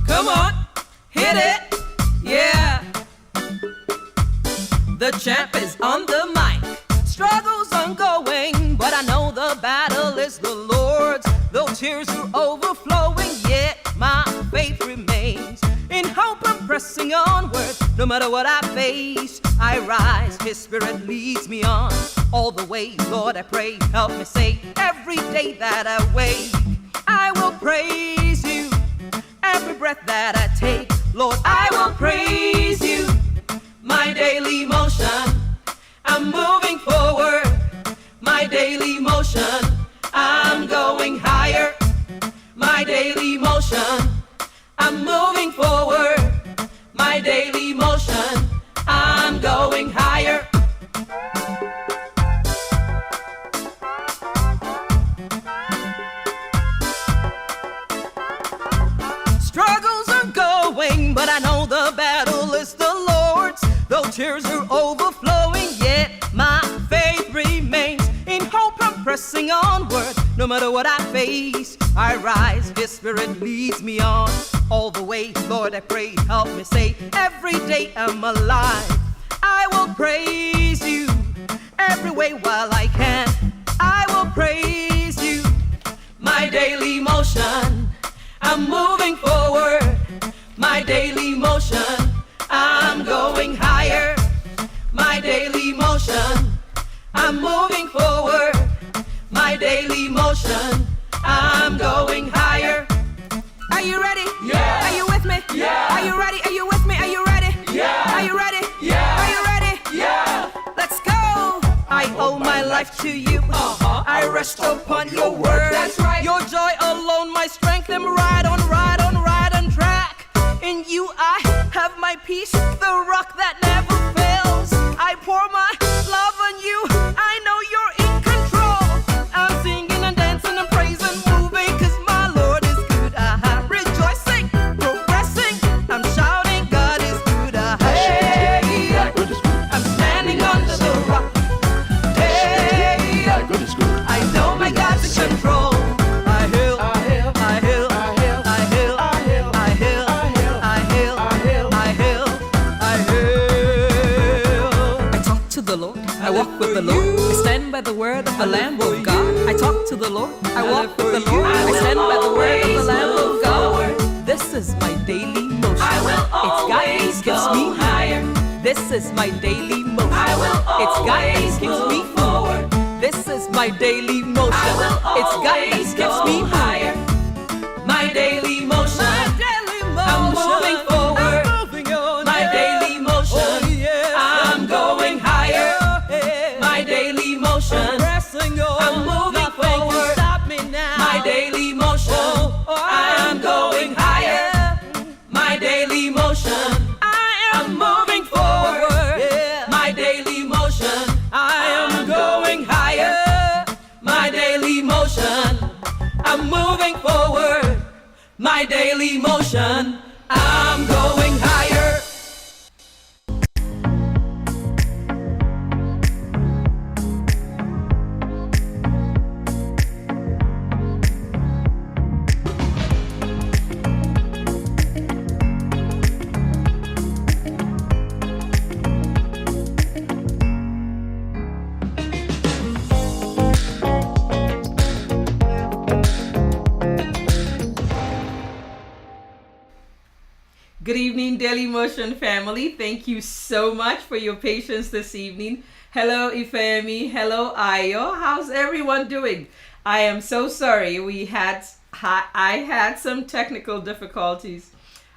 Come on, hit it, yeah. The champ is on the mic. Struggles ongoing, but I know the battle is the Lord's. Though tears are overflowing, yet my faith remains. In hope I'm pressing onward. No matter what I face, I rise. His spirit leads me on. All the way, Lord, I pray. Help me say every day that I wake, I will praise you. Every breath that I take, Lord, I will praise you. My daily motion, I'm moving forward. My daily motion, I'm going higher. My daily motion, I'm moving forward. My daily motion, I'm going higher. Struggles are going, but I know the battle is the Lord's. Though tears are overflowing, yet my faith remains. In hope I'm pressing onward. No matter what I face, I rise. His spirit leads me on. All the way, Lord, I pray. Help me say every day I'm alive. I will praise you every way while I can. I will praise you. My daily motion, I'm moving forward. My daily motion, I'm going higher. My daily motion, I'm moving forward. My daily motion, I'm going higher. Are you ready? Yeah. Are you with me? Yeah. Are you ready? Are you with me? Are you ready? Yeah. Are you ready? Yeah. Are you ready? Yeah. Let's go. I owe my life to you. I rest upon your word. That's right. Your joy alone, my strength. I'm right on track. In you I have my peace, the rock that never fails. I pour my love on you. I know you're in control. I'm singing and dancing and praising, moving, 'cause my Lord is good. Rejoicing, progressing. I'm shouting, God is good. Hey, I'm standing under the rock. Hey, I know my God's in control. I hail, I hail, I hail, I hail, I hail, I hail, I hail, I hail, I hail, I hail. I talk to the Lord, I walk with the Lord. I stand by the word of the Lamb of God. I talk to the Lord, I walk with the Lord. I stand by the word of the Lamb of God. This is my daily motion. It's guidance gives me higher. This is my daily motion. It's guidance gives me forward. This is my daily motion. It's guidance gives me higher. My daily motion. I'm moving forward. My daily motion. I'm going higher. My daily motion. I'm moving forward. My daily motion. I'm going higher. My daily motion. I'm moving forward. My daily motion. I am going higher. My daily motion. I'm moving forward. My daily motion. I'm going higher. Good evening, Daily Motion family. Thank you so much for your patience this evening. Hello, Ifemi. Hello, Ayo. How's everyone doing? I am so sorry. I had some technical difficulties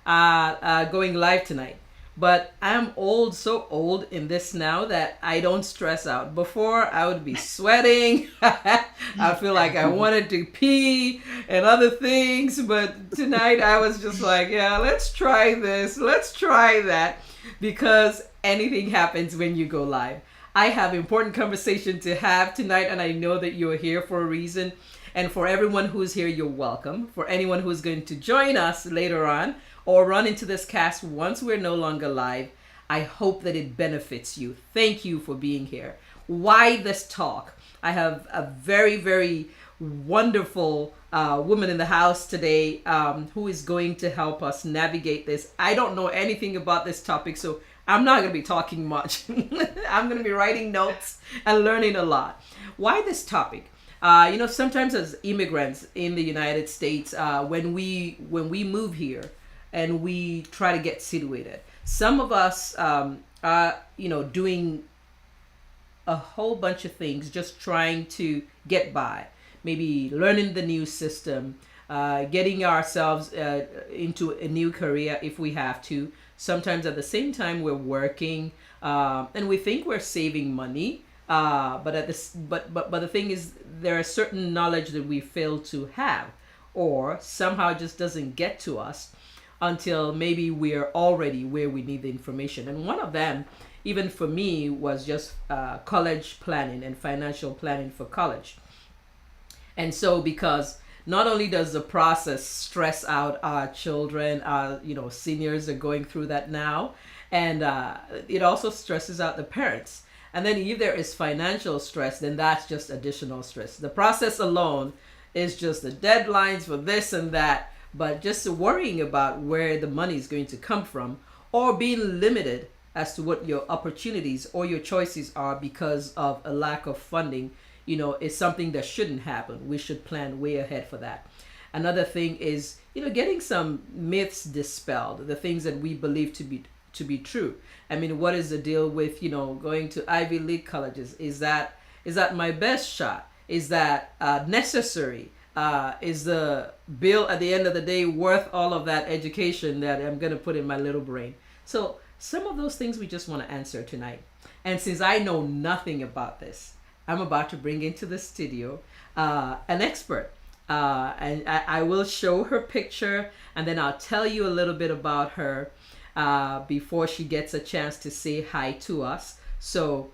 going live tonight. But I'm old, so old in this now that I don't stress out. Before, I would be sweating. I feel like I wanted to pee and other things. But tonight, I was just like, yeah, let's try this. Let's try that. Because anything happens when you go live. I have important conversation to have tonight, and I know that you're here for a reason. And for everyone who's here, you're welcome. For anyone who's going to join us later on, or run into this cast once we're no longer live, I hope that it benefits you. Thank you for being here. Why this talk? I have a very, very wonderful woman in the house today who is going to help us navigate this. I don't know anything about this topic, so I'm not going to be talking much. I'm going to be writing notes and learning a lot. Why this topic? Sometimes as immigrants in the United States, when we move here and we try to get situated, some of us are doing a whole bunch of things just trying to get by. Maybe learning the new system, getting ourselves into a new career if we have to. Sometimes at the same time we're working, and we think we're saving money. But at this, but the thing is, there are certain knowledge that we fail to have, or somehow just doesn't get to us until maybe we're already where we need the information. And one of them, even for me, was just college planning and financial planning for college. And so, because not only does the process stress out our children, seniors are going through that now, and it also stresses out the parents. And then if there is financial stress, then that's just additional stress. The process alone is just the deadlines for this and that, but just worrying about where the money is going to come from, or being limited as to what your opportunities or your choices are because of a lack of funding, is something that shouldn't happen. We should plan way ahead for that. Another thing is, getting some myths dispelled, the things that we believe to be true. I mean, what is the deal with, going to Ivy League colleges? Is that my best shot? Is that necessary? Is the bill at the end of the day worth all of that education that I'm going to put in my little brain? So some of those things we just want to answer tonight. And since I know nothing about this, I'm about to bring into the studio an expert. And I will show her picture, and then I'll tell you a little bit about her before she gets a chance to say hi to us. So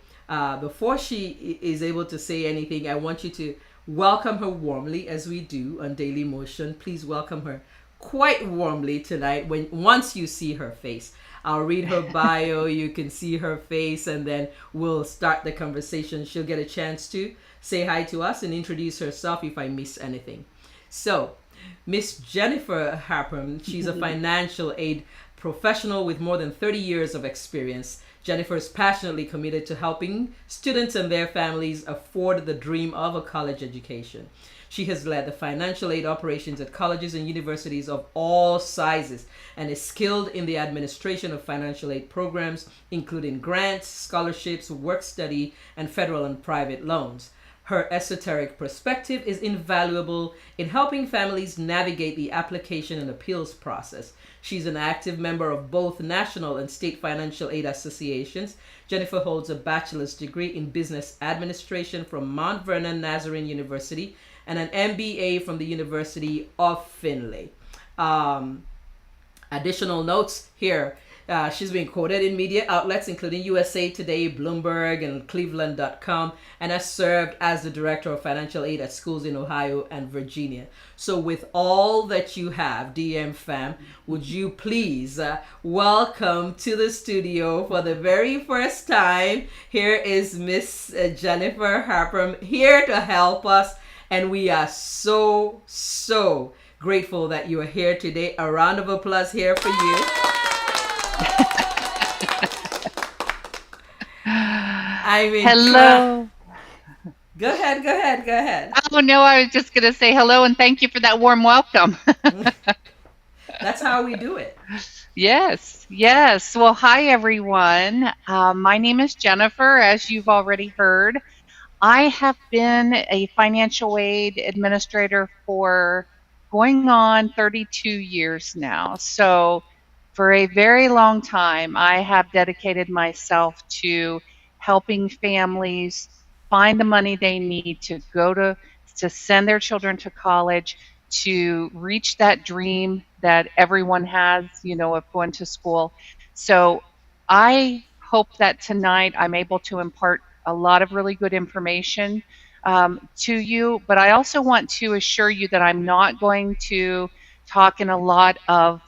before she is able to say anything, I want you to welcome her warmly, as we do on Daily Motion. Please welcome her quite warmly tonight. Once you see her face, I'll read her bio, you can see her face, and then we'll start the conversation. She'll get a chance to say hi to us and introduce herself if I miss anything. So, Miss Jennifer Harper, she's a financial aid professional with more than 30 years of experience. Jennifer is passionately committed to helping students and their families afford the dream of a college education. She has led the financial aid operations at colleges and universities of all sizes and is skilled in the administration of financial aid programs, including grants, scholarships, work study, and federal and private loans. Her esoteric perspective is invaluable in helping families navigate the application and appeals process. She's an active member of both national and state financial aid associations. Jennifer holds a bachelor's degree in business administration from Mount Vernon Nazarene University and an MBA from the University of Findlay. Additional notes here. She's been quoted in media outlets including USA Today, Bloomberg, and Cleveland.com, and has served as the director of financial aid at schools in Ohio and Virginia. So with all that you have, DM fam, would you please welcome to the studio for the very first time, here is Miss Jennifer Harper here to help us. And we are so, so grateful that you are here today. A round of applause here for you. I mean, Hello. Go ahead. Oh, no, I was just going to say hello and thank you for that warm welcome. That's how we do it. Yes, yes. Well, hi, everyone. My name is Jennifer, as you've already heard. I have been a financial aid administrator for going on 32 years now. So, for a very long time, I have dedicated myself to helping families find the money they need to to send their children to college, to reach that dream that everyone has, of going to school. So I hope that tonight I'm able to impart a lot of really good information to you, but I also want to assure you that I'm not going to talking a lot of,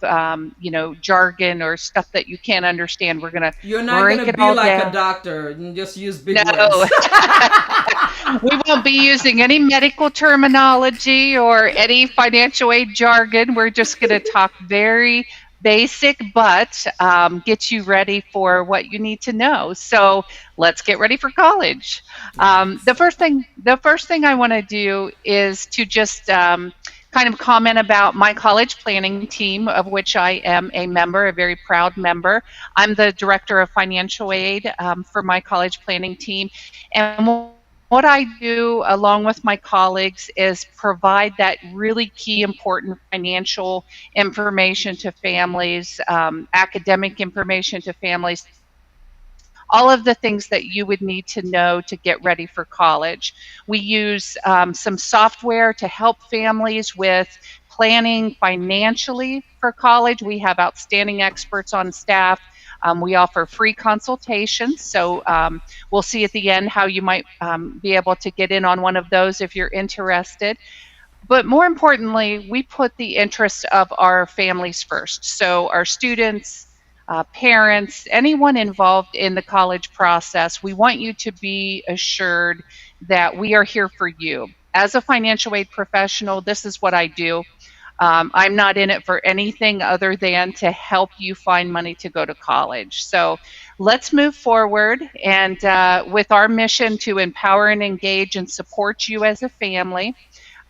jargon or stuff that you can't understand. We're going to You're not break gonna it be all like a down. doctor and just use big No, words. we won't be using any medical terminology or any financial aid jargon. We're just going to talk very basic, but get you ready for what you need to know. So let's get ready for college. The Yes. first thing I want to do is to just kind of comment about my college planning team, of which I am a member, a very proud member. I'm the director of financial aid for my college planning team. And what I do along with my colleagues is provide that really key, important financial information to families, academic information to families, all of the things that you would need to know to get ready for college. We use some software to help families with planning financially for college. We have outstanding experts on staff. We offer free consultations. So we'll see at the end how you might be able to get in on one of those if you're interested. But more importantly, we put the interests of our families first. So our students, parents, anyone involved in the college process, we want you to be assured that we are here for you. As a financial aid professional, this is what I do. I'm not in it for anything other than to help you find money to go to college. So let's move forward and with our mission to empower and engage and support you as a family.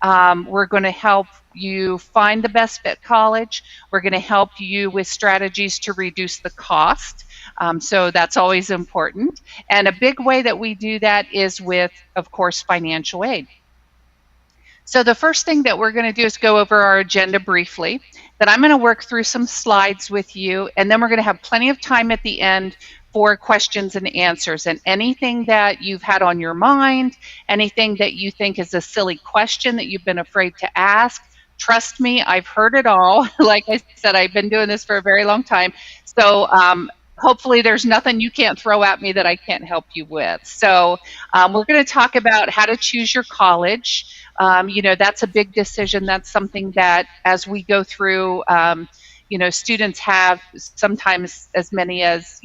We're going to help you find the best fit college. We're going to help you with strategies to reduce the cost. So that's always important. And a big way that we do that is with, of course, financial aid. So the first thing that we're going to do is go over our agenda briefly. Then I'm going to work through some slides with you, and then we're going to have plenty of time at the end for questions and answers. And anything that you've had on your mind, anything that you think is a silly question that you've been afraid to ask, trust me, I've heard it all. Like I said, I've been doing this for a very long time. So hopefully there's nothing you can't throw at me that I can't help you with. So we're going to talk about how to choose your college. That's a big decision. That's something that as we go through, students have sometimes as many as,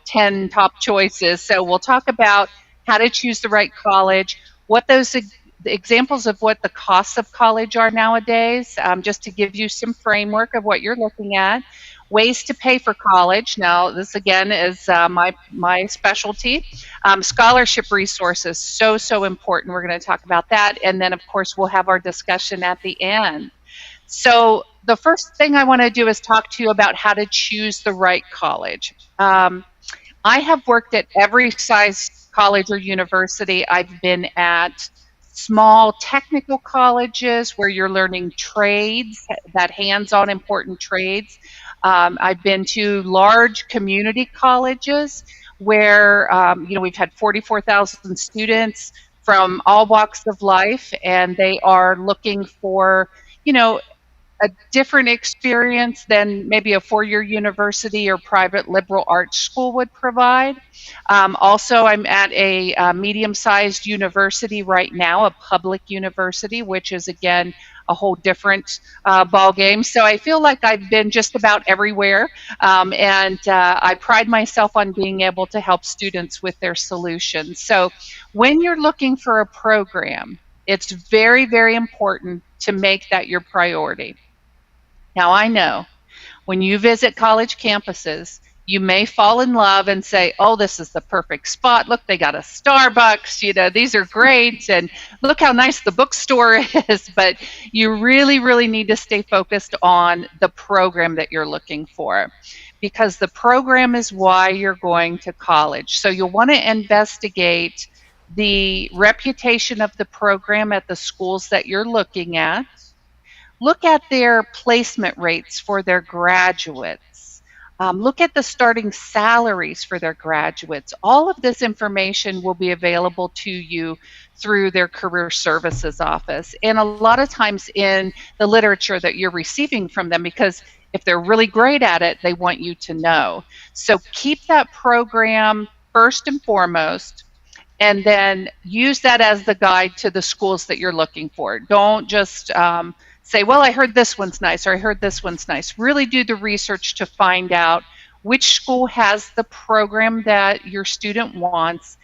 10 top choices. So we'll talk about how to choose the right college, what those the examples of what the costs of college are nowadays, just to give you some framework of what you're looking at. Ways to pay for college. Now, this again is my specialty. Scholarship resources, so important. We're going to talk about that, and then of course we'll have our discussion at the end. So the first thing I want to do is talk to you about how to choose the right college. I have worked at every size college or university. I've been at small technical colleges where you're learning trades, that hands-on important trades. I've been to large community colleges where we've had 44,000 students from all walks of life, and they are looking for a different experience than maybe a four-year university or private liberal arts school would provide. Also, I'm at a medium-sized university right now, a public university, which is, again, a whole different ball game. So I feel like I've been just about everywhere, and I pride myself on being able to help students with their solutions. So when you're looking for a program, it's very, very important to make that your priority. Now, I know when you visit college campuses, you may fall in love and say, oh, this is the perfect spot. Look, they got a Starbucks. These are great. And look how nice the bookstore is. But you really, really need to stay focused on the program that you're looking for, because the program is why you're going to college. So you'll want to investigate the reputation of the program at the schools that you're looking at. Look at their placement rates for their graduates. Look at the starting salaries for their graduates. All of this information will be available to you through their career services office, and a lot of times in the literature that you're receiving from them, because if they're really great at it, they want you to know. So keep that program first and foremost, and then use that as the guide to the schools that you're looking for. Don't just say, well, I heard this one's nice, or I heard this one's nice. Really do the research to find out which school has the program that your student wants,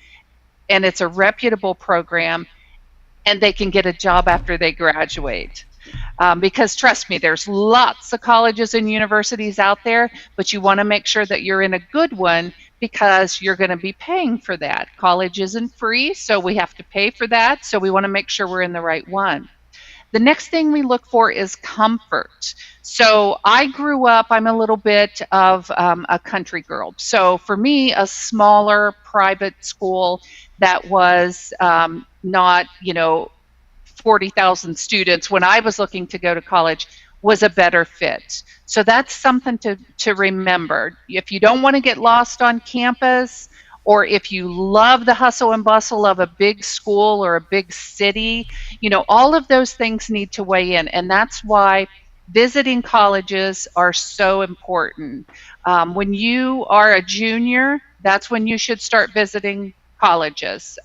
and it's a reputable program, and they can get a job after they graduate. Because trust me, there's lots of colleges and universities out there, but you want to make sure that you're in a good one because you're going to be paying for that. College isn't free, so we have to pay for that. So we want to make sure we're in the right one. The next thing we look for is comfort. So I grew up, I'm a little bit of a country girl. So for me, a smaller private school that was not, 40,000 students when I was looking to go to college was a better fit. So that's something to remember. If you don't want to get lost on campus, or if you love the hustle and bustle of a big school or a big city, all of those things need to weigh in. And that's why visiting colleges are so important. When you are a junior, that's when you should start visiting colleges.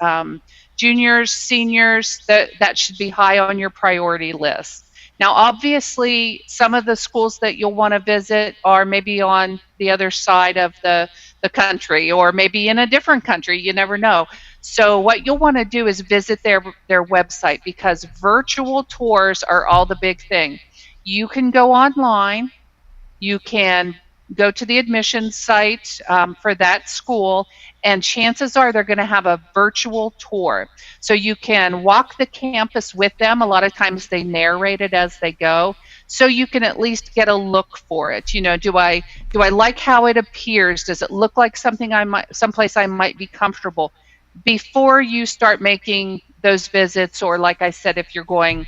Juniors, seniors, that should be high on your priority list. Now, obviously, some of the schools that you'll want to visit are maybe on the other side of the country, or maybe in a different country. You never know. So what you'll want to do is visit their website, because virtual tours are all the big thing. You can go online. You can go to the admissions site for that school, and chances are they're going to have a virtual tour. So you can walk the campus with them. A lot of times they narrate it as they go, so you can at least get a look for it. Do I like how it appears? Does it look like someplace I might be comfortable? Before you start making those visits, or like I said, if you're going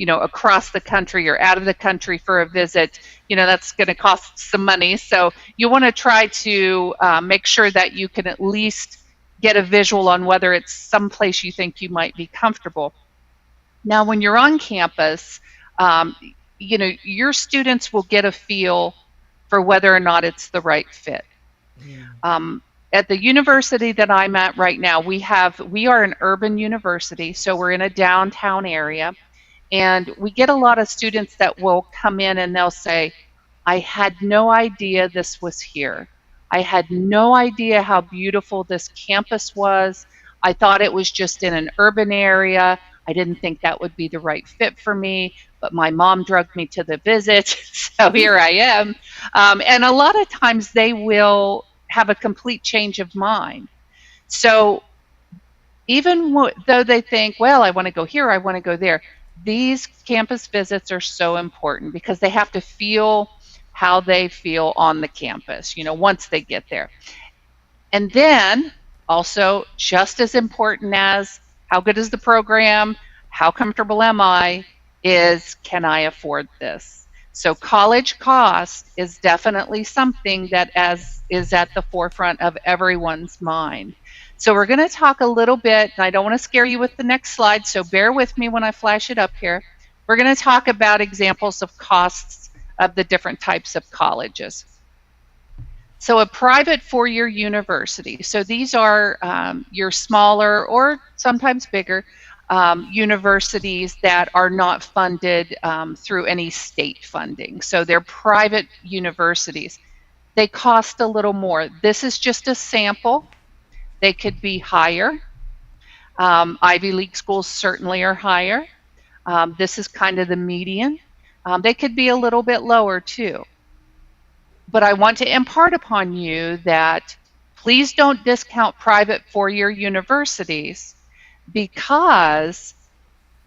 across the country or out of the country for a visit, that's going to cost some money. So you want to try to make sure that you can at least get a visual on whether it's someplace you think you might be comfortable. Now, when you're on campus, your students will get a feel for whether or not it's the right fit. At the university that I'm at right now, we are an urban university, so we're in a downtown area. And we get a lot of students that will come in and they'll say, I had no idea this was here. I had no idea how beautiful this campus was. I thought it was just in an urban area. I didn't think that would be the right fit for me, but my mom drugged me to the visit, so here I am. And a lot of times they will have a complete change of mind. So even though they think, well, I want to go here, I want to go there, these campus visits are so important, because they have to feel how they feel on the campus, once they get there. And then also, just as important as how good is the program, how comfortable am I, is can I afford this? So college cost is definitely something that is at the forefront of everyone's mind. So we're going to talk a little bit, and I don't want to scare you with the next slide, so bear with me when I flash it up here. We're going to talk about examples of costs of the different types of colleges. So a private four-year university. So these are your smaller or sometimes bigger universities that are not funded through any state funding. So they're private universities. They cost a little more. This is just a sample. They could be higher. Ivy League schools certainly are higher. This is kind of the median. They could be a little bit lower too. But I want to impart upon you that please don't discount private four-year universities, because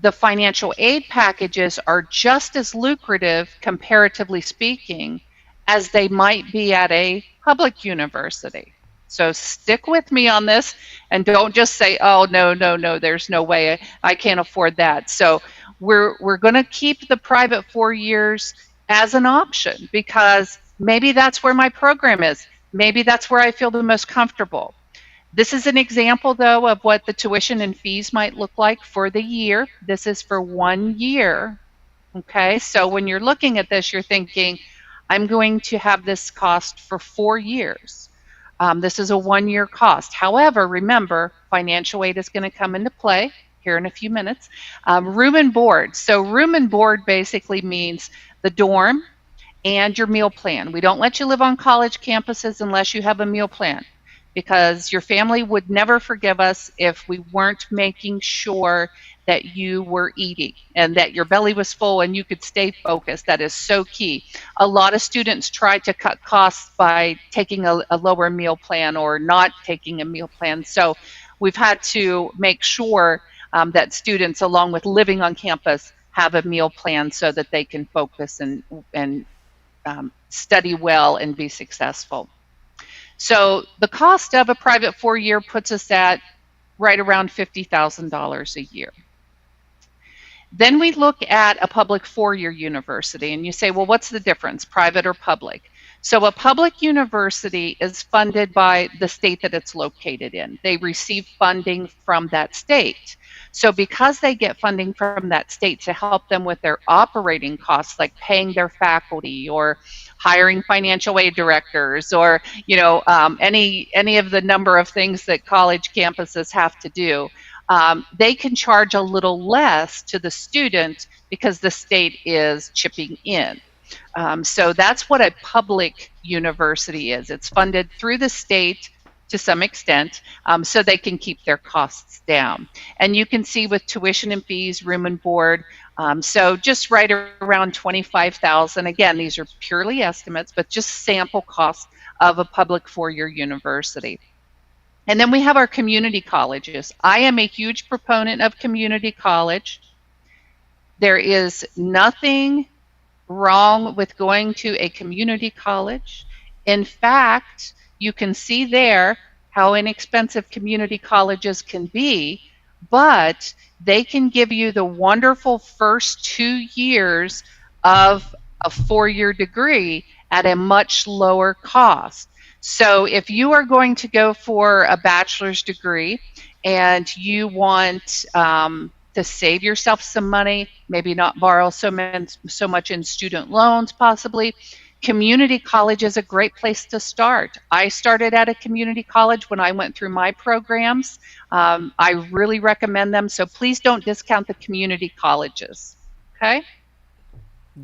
the financial aid packages are just as lucrative, comparatively speaking, as they might be at a public university. So stick with me on this, and don't just say, oh, no, there's no way, I can't afford that. So we're going to keep the private 4 years as an option, because maybe that's where my program is. Maybe that's where I feel the most comfortable. This is an example, though, of what the tuition and fees might look like for the year. This is for 1 year. Okay, so when you're looking at this, you're thinking, I'm going to have this cost for 4 years. This is a 1 year cost. However, remember, financial aid is going to come into play here in a few minutes. Room and board. So room and board basically means the dorm and your meal plan. We don't let you live on college campuses unless you have a meal plan, because your family would never forgive us if we weren't making sure that you were eating and that your belly was full and you could stay focused. That is so key. A lot of students try to cut costs by taking a lower meal plan or not taking a meal plan. So we've had to make sure that students, along with living on campus, have a meal plan so that they can focus and study well and be successful. So the cost of a private 4-year puts us at right around $50,000 a year. Then we look at a public 4-year university, and you say, well, what's the difference, private or public? So a public university is funded by the state that it's located in. They receive funding from that state. So because they get funding from that state to help them with their operating costs, like paying their faculty or hiring financial aid directors, or any of the number of things that college campuses have to do, they can charge a little less to the student because the state is chipping in. So that's what a public university is. It's funded through the state to some extent, so they can keep their costs down. And you can see with tuition and fees, room and board, so just right around $25,000. Again, these are purely estimates, but just sample costs of a public 4-year university. And then we have our community colleges. I am a huge proponent of community college. There is nothing wrong with going to a community college. In fact, you can see there how inexpensive community colleges can be, but they can give you the wonderful first 2 years of a 4-year degree at a much lower cost. So if you are going to go for a bachelor's degree and you want to save yourself some money, maybe not borrow so much in student loans possibly, community college is a great place to start. I started at a community college when I went through my programs. I really recommend them, so please don't discount the community colleges. Okay?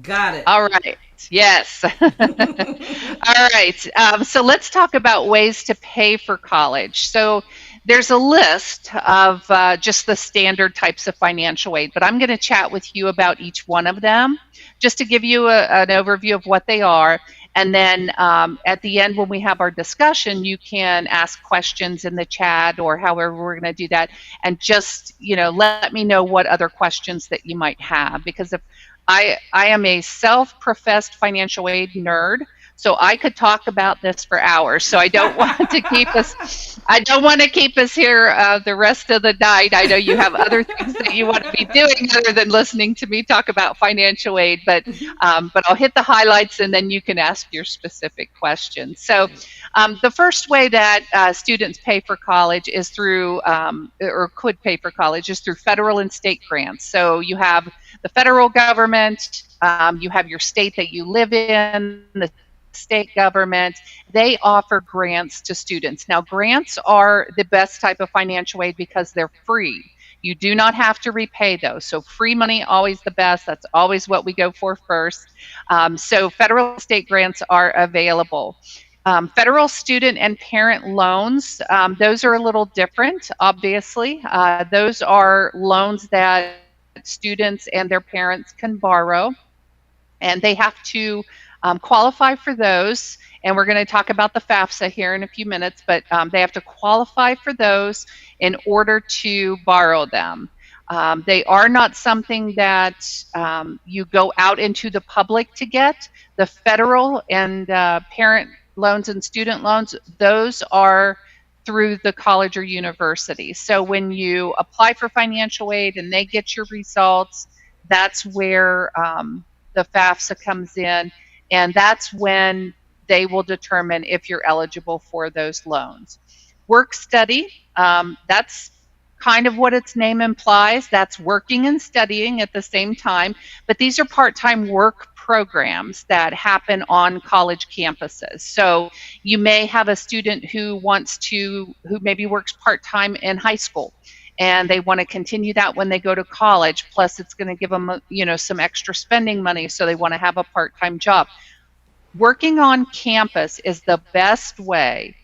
Got it. All right. Yes. All right. So let's talk about ways to pay for college. So there's a list of just the standard types of financial aid, but I'm going to chat with you about each one of them just to give you an overview of what they are. And then at the end, when we have our discussion, you can ask questions in the chat or however we're going to do that. And just, let me know what other questions that you might have, because if I am a self-professed financial aid nerd, so I could talk about this for hours. So I don't want to keep us. I don't want to keep us here the rest of the night. I know you have other things that you want to be doing other than listening to me talk about financial aid. But I'll hit the highlights, and then you can ask your specific questions. So the first way that students pay for college is through, or could pay for college, is through federal and state grants. So you have the federal government, you have your state that you live in, the state government. They offer grants to students. Now, grants are the best type of financial aid because they're free. You do not have to repay those. So free money, always the best. That's always what we go for first. So federal and state grants are available. Federal student and parent loans, those are a little different, obviously. Those are loans that students and their parents can borrow, and they have to qualify for those. And we're going to talk about the FAFSA here in a few minutes, but they have to qualify for those in order to borrow them. They are not something that you go out into the public to get. The federal and parent loans and student loans, those are through the college or university. So when you apply for financial aid and they get your results, that's where the FAFSA comes in, and that's when they will determine if you're eligible for those loans. Work study, that's kind of what its name implies. That's working and studying at the same time, but these are part-time work programs that happen on college campuses. So you may have a student who maybe works part-time in high school, and they want to continue that when they go to college. Plus, it's going to give them, some extra spending money, so they want to have a part-time job. Working on campus is the best way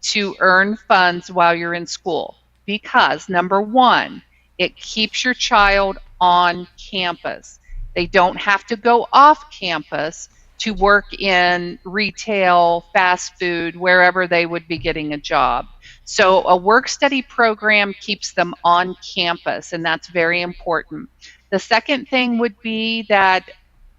to earn funds while you're in school because, number one, it keeps your child on campus. They don't have to go off campus to work in retail, fast food, wherever they would be getting a job. So a work study program keeps them on campus, and that's very important. The second thing would be that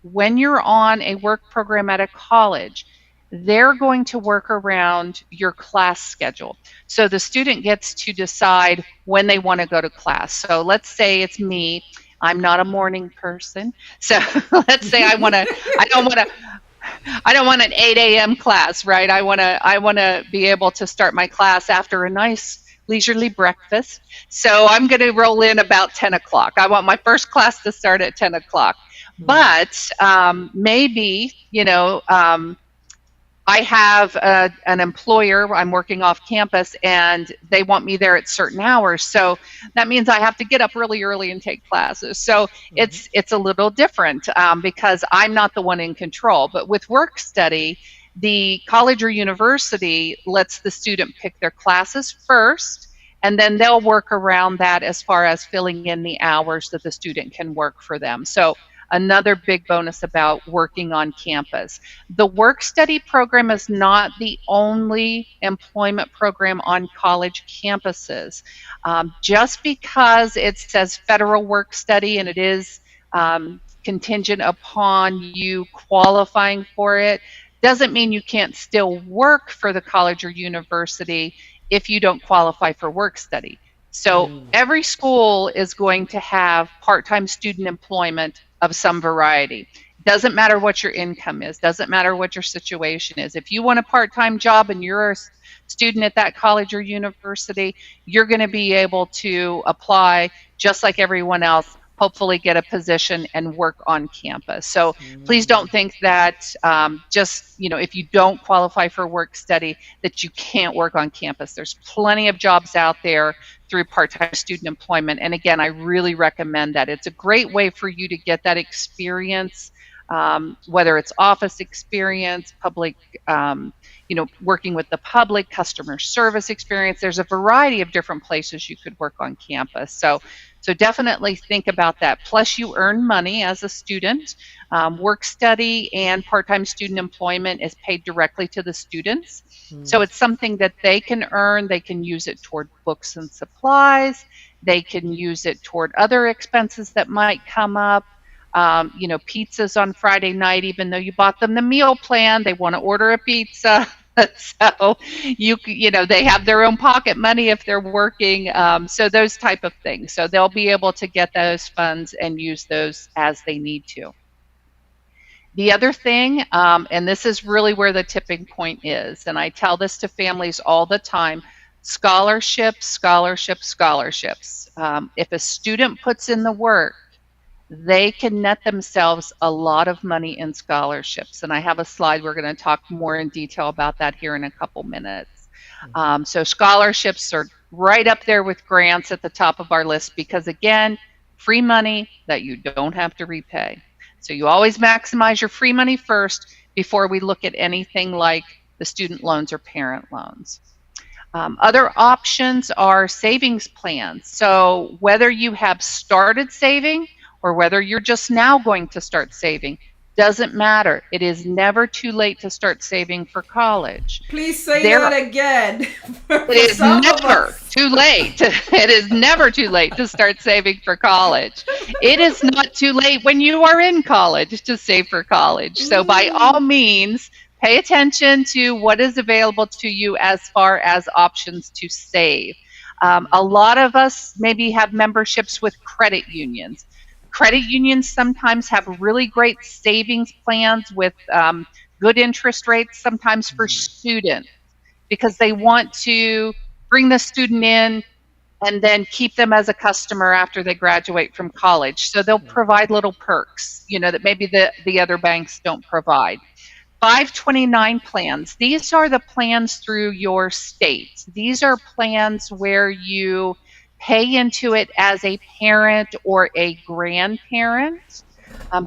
when you're on a work program at a college, they're going to work around your class schedule. So the student gets to decide when they want to go to class. So let's say it's me. I'm not a morning person. So let's say I don't want an 8 a.m. class, right? I want to be able to start my class after a nice leisurely breakfast. So I'm going to roll in about 10 o'clock. I want my first class to start at 10 o'clock. But maybe, I have an employer, I'm working off campus, and they want me there at certain hours. So that means I have to get up really early and take classes. So it's a little different because I'm not the one in control. But with work study, the college or university lets the student pick their classes first, and then they'll work around that as far as filling in the hours that the student can work for them. So another big bonus about working on campus. The work study program is not the only employment program on college campuses. Just because it says federal work study and it is contingent upon you qualifying for it, doesn't mean you can't still work for the college or university if you don't qualify for work study. So every school is going to have part-time student employment of some variety. Doesn't matter what your income is, doesn't matter what your situation is. If you want a part-time job and you're a student at that college or university, you're going to be able to apply just like everyone else, hopefully get a position and work on campus. So please don't think that just, if you don't qualify for work study, that you can't work on campus. There's plenty of jobs out there through part-time student employment. And again, I really recommend that. It's a great way for you to get that experience, whether it's office experience, public, working with the public, customer service experience. There's a variety of different places you could work on campus. So definitely think about that. Plus, you earn money as a student. Work study and part-time student employment is paid directly to the students. So it's something that they can earn. They can use it toward books and supplies. They can use it toward other expenses that might come up. Pizzas on Friday night, even though you bought them the meal plan, they want to order a pizza. So they have their own pocket money if they're working. So those type of things. So they'll be able to get those funds and use those as they need to. The other thing, and this is really where the tipping point is, and I tell this to families all the time, scholarships, scholarships, scholarships. If a student puts in the work, they can net themselves a lot of money in scholarships. And I have a slide, we're going to talk more in detail about that here in a couple minutes. So scholarships are right up there with grants at the top of our list because, again, free money that you don't have to repay. So you always maximize your free money first before we look at anything like the student loans or parent loans. Other options are savings plans. So whether you have started saving or whether you're just now going to start saving, doesn't matter. It is never too late to start saving for college. Please say that again. It is never too late. It is never too late to start saving for college. It is not too late when you are in college to save for college. So by all means, pay attention to what is available to you as far as options to save. A lot of us maybe have memberships with credit unions. Credit unions sometimes have really great savings plans with good interest rates, sometimes for students, because they want to bring the student in and then keep them as a customer after they graduate from college. So they'll provide little perks, that maybe the other banks don't provide. 529 plans. These are the plans through your state. These are plans where you pay into it as a parent or a grandparent.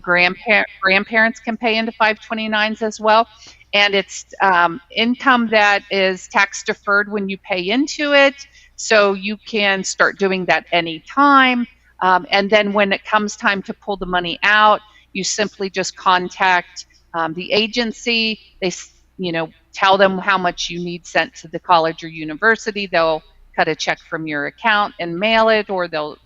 Grandparents can pay into 529s as well. And it's income that is tax deferred when you pay into it. So you can start doing that anytime. And then when it comes time to pull the money out, you simply just contact the agency. They, tell them how much you need sent to the college or university. They'll cut a check from your account and mail it, or they'll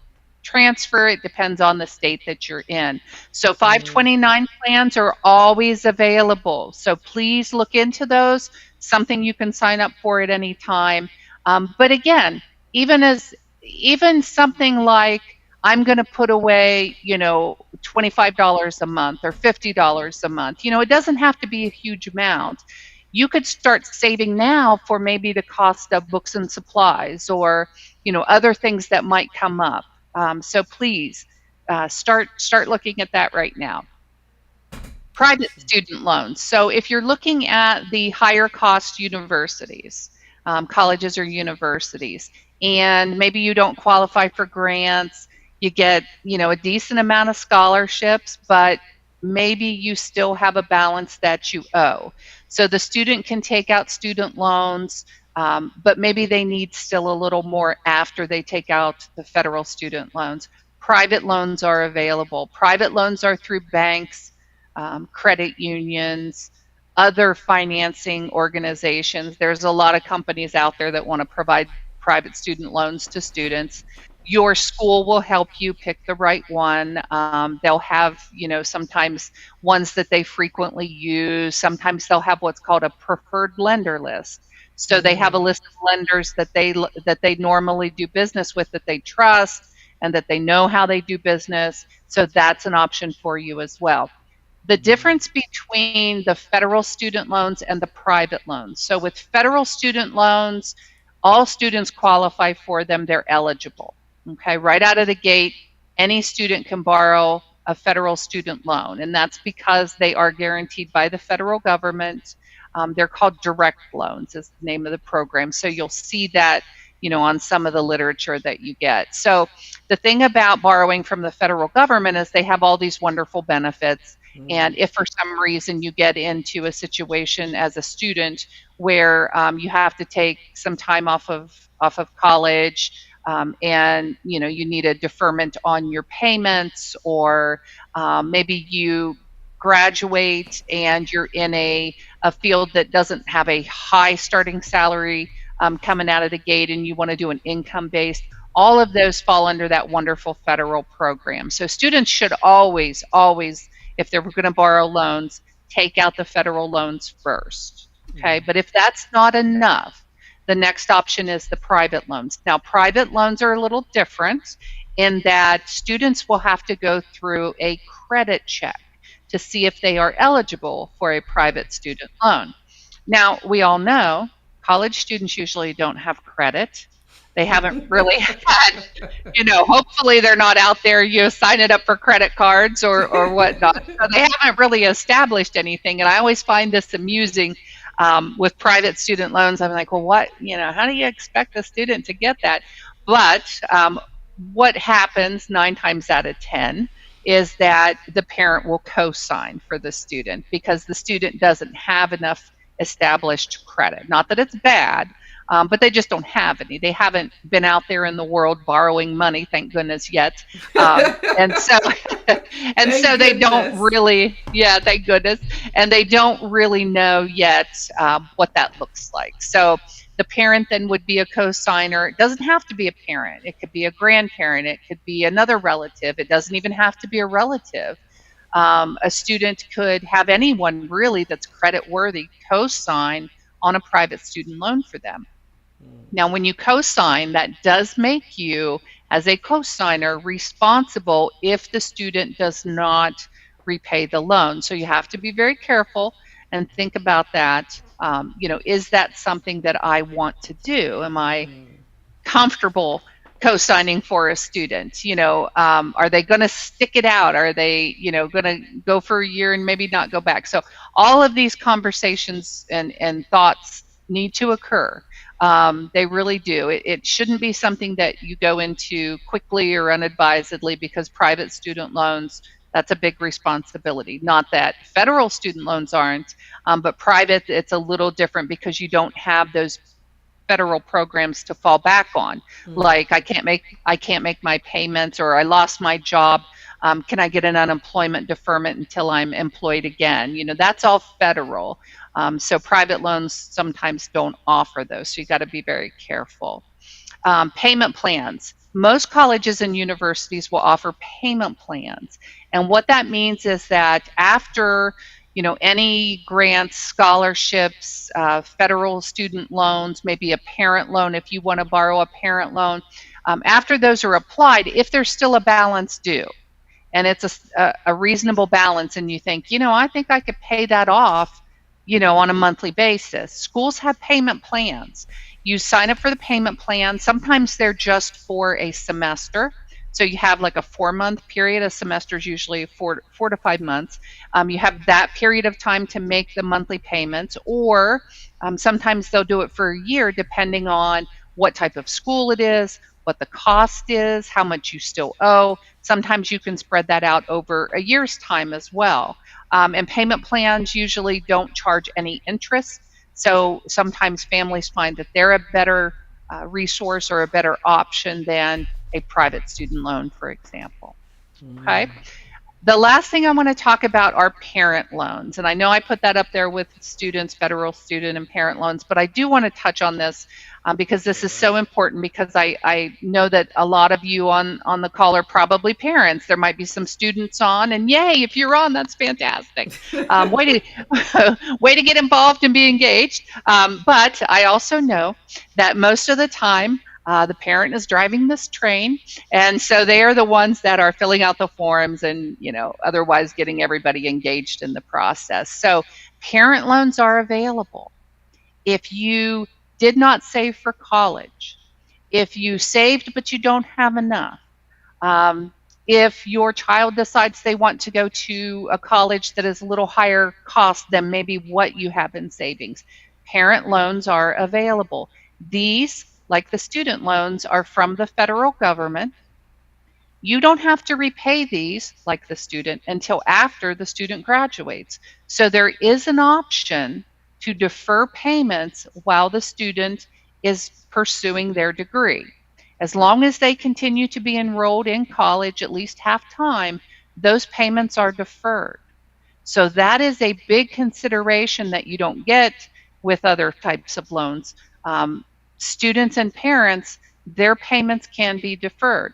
transfer it. Depends on the state that you're in. So 529 plans are always available. So please look into those. Something you can sign up for at any time. But again, even something like I'm going to put away, $25 a month or $50 a month. It doesn't have to be a huge amount. You could start saving now for maybe the cost of books and supplies, or other things that might come up. So please start looking at that right now. Private student loans. So if you're looking at the higher cost universities, colleges or universities, and maybe you don't qualify for grants, you get a decent amount of scholarships, but maybe you still have a balance that you owe. So the student can take out student loans, but maybe they need still a little more after they take out the federal student loans. Private loans are available. Private loans are through banks, credit unions, other financing organizations. There's a lot of companies out there that want to provide private student loans to students. Your school will help you pick the right one. They'll have, sometimes ones that they frequently use. Sometimes they'll have what's called a preferred lender list. So they have a list of lenders that they normally do business with, that they trust, and that they know how they do business. So that's an option for you as well. The difference between the federal student loans and the private loans. So with federal student loans, all students qualify for them. They're eligible. Okay, right out of the gate, any student can borrow a federal student loan, and that's because they are guaranteed by the federal government. They're called direct loans is the name of the program. So you'll see that, on some of the literature that you get. So the thing about borrowing from the federal government is they have all these wonderful benefits. And if for some reason you get into a situation as a student where you have to take some time off of college, and you need a deferment on your payments, or maybe you graduate and you're in a field that doesn't have a high starting salary coming out of the gate, and you want to do an income based, all of those fall under that wonderful federal program. So students should always, if they're going to borrow loans, take out the federal loans first. Okay, but if that's not enough, the next option is the private loans. Now, private loans are a little different in that students will have to go through a credit check to see if they are eligible for a private student loan. Now, we all know college students usually don't have credit. They haven't really had, hopefully they're not out there, signing up for credit cards or whatnot. So they haven't really established anything. And I always find this amusing. With private student loans, I'm like, well, how do you expect a student to get that? But what happens 9 times out of 10 is that the parent will co-sign for the student because the student doesn't have enough established credit. Not that it's bad, but they just don't have any. They haven't been out there in the world borrowing money, thank goodness, yet. And so they don't really, thank goodness, and they don't really know yet what that looks like. So the parent then would be a co-signer. It doesn't have to be a parent. It could be a grandparent. It could be another relative. It doesn't even have to be a relative. A student could have anyone really that's credit worthy co-sign on a private student loan for them. Now, when you co-sign, that does make you, as a co-signer, responsible if the student does not repay the loan. So you have to be very careful and think about that. Is that something that I want to do? Am I comfortable co-signing for a student? Are they going to stick it out? Are they, going to go for a year and maybe not go back? So all of these conversations and thoughts need to occur. They really do. It shouldn't be something that you go into quickly or unadvisedly, because private student loans, that's a big responsibility. Not that federal student loans aren't, but private, it's a little different because you don't have those federal programs to fall back on. Like I can't make my payments, or I lost my job. Can I get an unemployment deferment until I'm employed again? That's all federal. So private loans sometimes don't offer those. So you got to be very careful. Payment plans. Most colleges and universities will offer payment plans. And what that means is that after any grants, scholarships, federal student loans, maybe a parent loan if you want to borrow a parent loan, after those are applied, if there's still a balance due, and it's a reasonable balance, and you think, I think I could pay that off, on a monthly basis. Schools have payment plans. You sign up for the payment plan. Sometimes they're just for a semester. So you have like a 4-month period. A semester is usually 4 to 5 months. You have that period of time to make the monthly payments, or sometimes they'll do it for a year, depending on what type of school it is, what the cost is, how much you still owe. Sometimes you can spread that out over a year's time as well. And payment plans usually don't charge any interest. So sometimes families find that they're a better resource or a better option than a private student loan, for example. Okay. The last thing I want to talk about are parent loans. And I know I put that up there with students, federal student and parent loans, but I do want to touch on this because this is so important, because I know that a lot of you on the call are probably parents. There might be some students on, and yay, if you're on, that's fantastic. Way to get involved and be engaged. But I also know that most of the time, the parent is driving this train, and so they are the ones that are filling out the forms and otherwise getting everybody engaged in the process. So parent loans are available. If you did not save for college, if you saved but you don't have enough, if your child decides they want to go to a college that is a little higher cost than maybe what you have in savings, parent loans are available. These, like the student loans, are from the federal government. You don't have to repay these, like the student, until after the student graduates. So there is an option to defer payments while the student is pursuing their degree. As long as they continue to be enrolled in college at least half time, those payments are deferred. So that is a big consideration that you don't get with other types of loans. Students and parents, their payments can be deferred.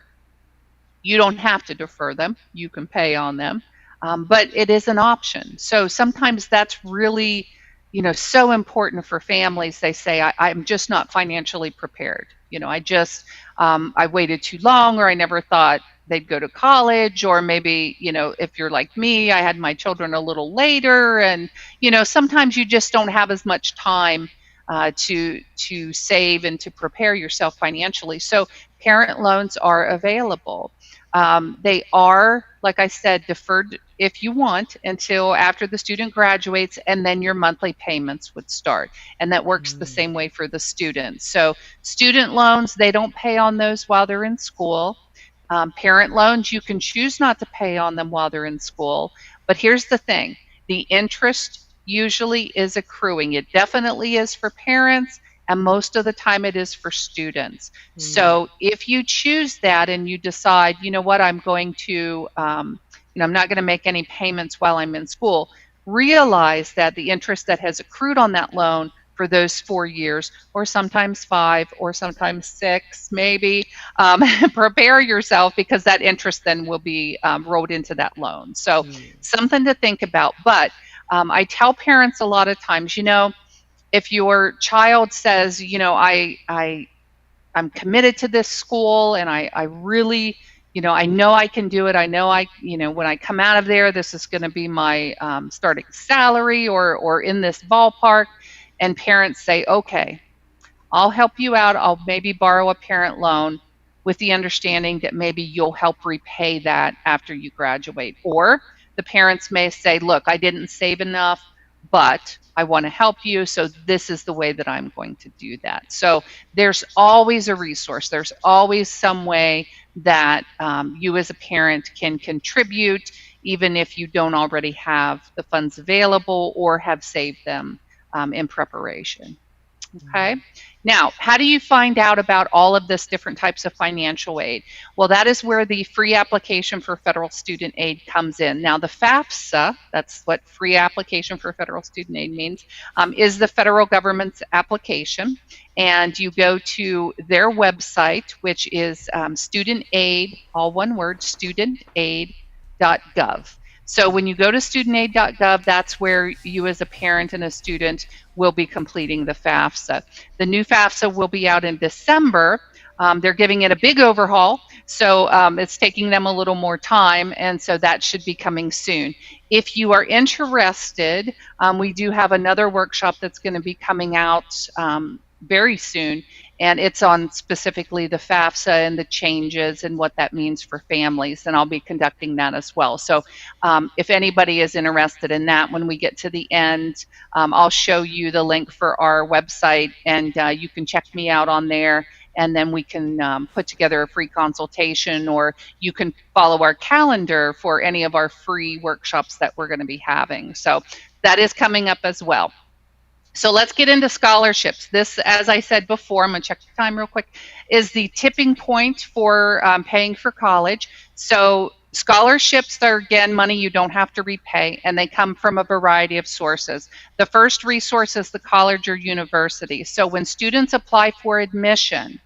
You don't have to defer them. You can pay on them. But it is an option. So sometimes that's really, so important for families. They say, I'm just not financially prepared. I waited too long, or I never thought they'd go to college, or maybe, if you're like me, I had my children a little later, and, sometimes you just don't have as much time to save and to prepare yourself financially. So parent loans are available. They are, like I said, deferred if you want until after the student graduates, and then your monthly payments would start. And that works the same way for the students. So student loans, they don't pay on those while they're in school. Parent loans, you can choose not to pay on them while they're in school. But here's the thing, the interest usually is accruing. It definitely is for parents, and most of the time it is for students. So if you choose that and you decide, what, I'm going to, I'm not going to make any payments while I'm in school, realize that the interest that has accrued on that loan for those 4 years, or sometimes 5, or sometimes 6, maybe, prepare yourself, because that interest then will be rolled into that loan. So something to think about. But I tell parents a lot of times, if your child says, I'm committed to this school, and I really, I know I can do it. I know when I come out of there, this is going to be my starting salary, or in this ballpark. And parents say, okay, I'll help you out. I'll maybe borrow a parent loan, with the understanding that maybe you'll help repay that after you graduate. Or the parents may say, look, I didn't save enough, but I want to help you. So this is the way that I'm going to do that. So there's always a resource. There's always some way that you as a parent can contribute, even if you don't already have the funds available or have saved them in preparation. Okay. Now, how do you find out about all of this different types of financial aid? Well, that is where the free application for federal student aid comes in. Now, the FAFSA, that's what free application for federal student aid means, is the federal government's application. And you go to their website, which is student aid, all one word, studentaid.gov. So when you go to studentaid.gov, that's where you as a parent and a student will be completing the FAFSA. The new FAFSA will be out in December. They're giving it a big overhaul, so it's taking them a little more time, and so that should be coming soon. If you are interested, we do have another workshop that's going to be coming out very soon, and it's on specifically the FAFSA and the changes and what that means for families, and I'll be conducting that as well. So if anybody is interested in that, when we get to the end, I'll show you the link for our website, and you can check me out on there, and then we can put together a free consultation, or you can follow our calendar for any of our free workshops that we're going to be having. So that is coming up as well. So let's get into scholarships. This, as I said before, I'm going to check the time real quick, is the tipping point for paying for college. So scholarships are, again, money you don't have to repay, and they come from a variety of sources. The first resource is the college or university. So when students apply for admission,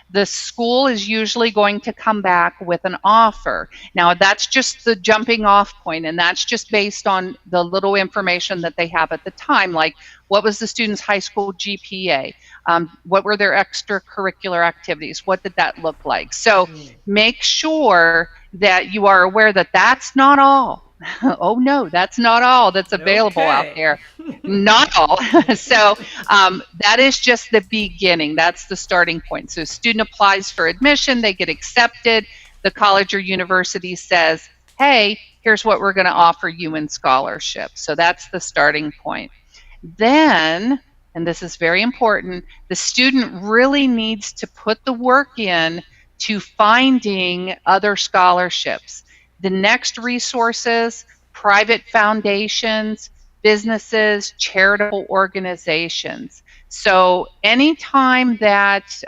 the school is usually going to come back with an offer. Now, that's just the jumping off point, and that's just based on the little information that they have at the time, like what was the student's high school GPA? What were their extracurricular activities? What did that look like? So make sure that you are aware that that's not all. Oh no, that's not all that's available out there. Not all. So that is just the beginning. That's the starting point. So a student applies for admission, they get accepted. The college or university says, hey, here's what we're going to offer you in scholarship. So that's the starting point. Then, and this is very important, the student really needs to put the work in to finding other scholarships. The next resources, private foundations, businesses, charitable organizations. So anytime that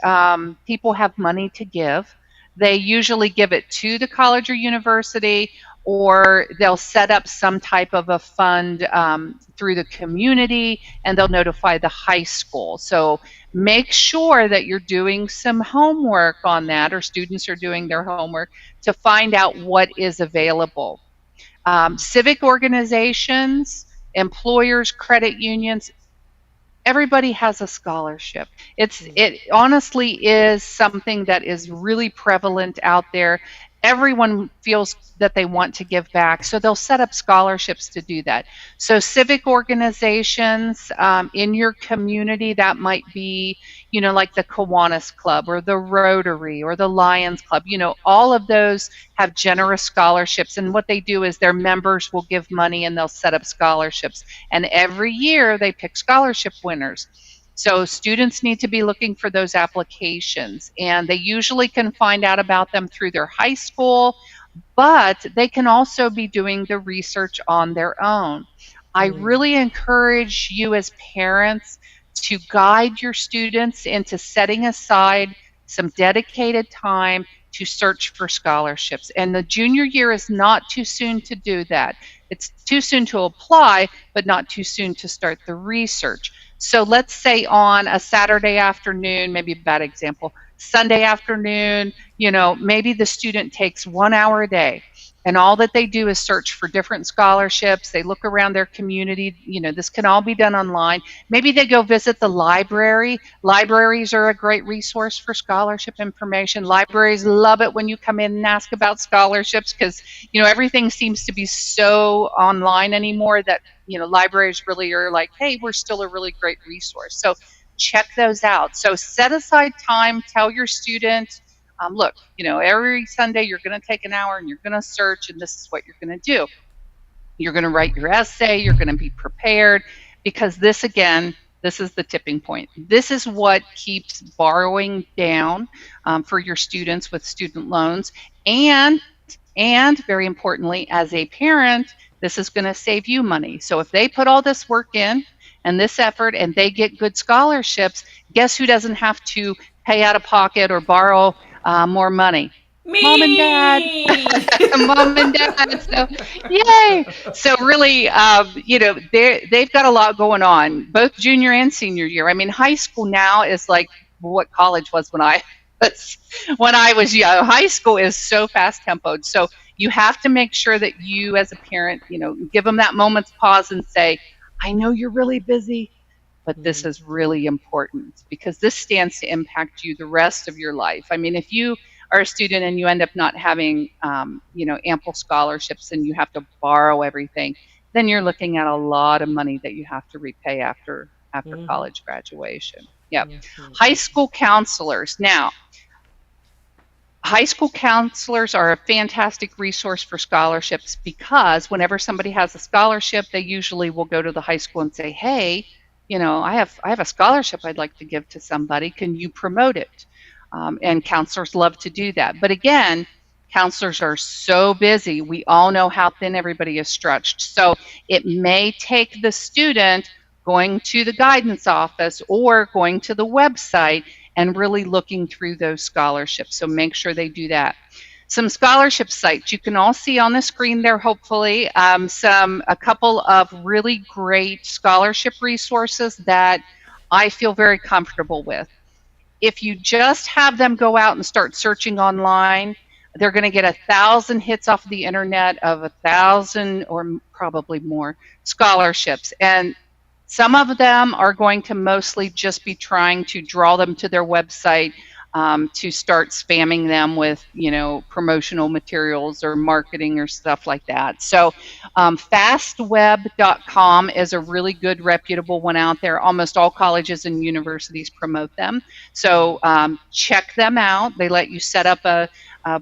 people have money to give, they usually give it to the college or university, or they'll set up some type of a fund through the community, and they'll notify the high school. So make sure that you're doing some homework on that, or students are doing their homework to find out what is available. Civic organizations, employers, credit unions, everybody has a scholarship. It honestly is something that is really prevalent out there. Everyone feels that they want to give back, so they'll set up scholarships to do that. So civic organizations in your community, that might be, like the Kiwanis Club or the Rotary or the Lions Club, all of those have generous scholarships, and what they do is their members will give money and they'll set up scholarships, and every year they pick scholarship winners. So students need to be looking for those applications, and they usually can find out about them through their high school, but they can also be doing the research on their own. I really encourage you as parents to guide your students into setting aside some dedicated time to search for scholarships. And the junior year is not too soon to do that. It's too soon to apply, but not too soon to start the research. So let's say on a Saturday afternoon, maybe a bad example, Sunday afternoon, maybe the student takes 1 hour a day, and all that they do is search for different scholarships. They look around their community. This can all be done online. Maybe they go visit the library. Libraries are a great resource for scholarship information. Libraries love it when you come in and ask about scholarships, because everything seems to be so online anymore that libraries really are like, hey, we're still a really great resource. So check those out. So set aside time, tell your student, look, every Sunday you're going to take an hour and you're going to search, and this is what you're going to do. You're going to write your essay, you're going to be prepared. because this, again, this is the tipping point. This is what keeps borrowing down for your students with student loans. And very importantly, as a parent, this is going to save you money. So if they put all this work in and this effort and they get good scholarships, guess who doesn't have to pay out of pocket or borrow more money? Me. Mom and dad. Mom and dad. So, yay. So really, they've got a lot going on, both junior and senior year. I mean, high school now is like what college was when I was young. High school is so fast tempoed. So you have to make sure that you, as a parent, give them that moment's pause and say, I know you're really busy, but this is really important because this stands to impact you the rest of your life. I mean, if you are a student and you end up not having, ample scholarships and you have to borrow everything, then you're looking at a lot of money that you have to repay after college graduation. Yep. High school counselors. Now, high school counselors are a fantastic resource for scholarships because whenever somebody has a scholarship, they usually will go to the high school and say, hey, I have a scholarship I'd like to give to somebody. Can you promote it? And counselors love to do that. But again, counselors are so busy. We all know how thin everybody is stretched. So it may take the student going to the guidance office or going to the website and really looking through those scholarships. So make sure they do that. Some scholarship sites you can all see on the screen there, hopefully. A couple of really great scholarship resources that I feel very comfortable with. If you just have them go out and start searching online, they're going to get 1,000 hits off the internet of 1,000 or probably more scholarships. And some of them are going to mostly just be trying to draw them to their website to start spamming them with, promotional materials or marketing or stuff like that. So fastweb.com is a really good, reputable one out there. Almost all colleges and universities promote them. So check them out. They let you set up a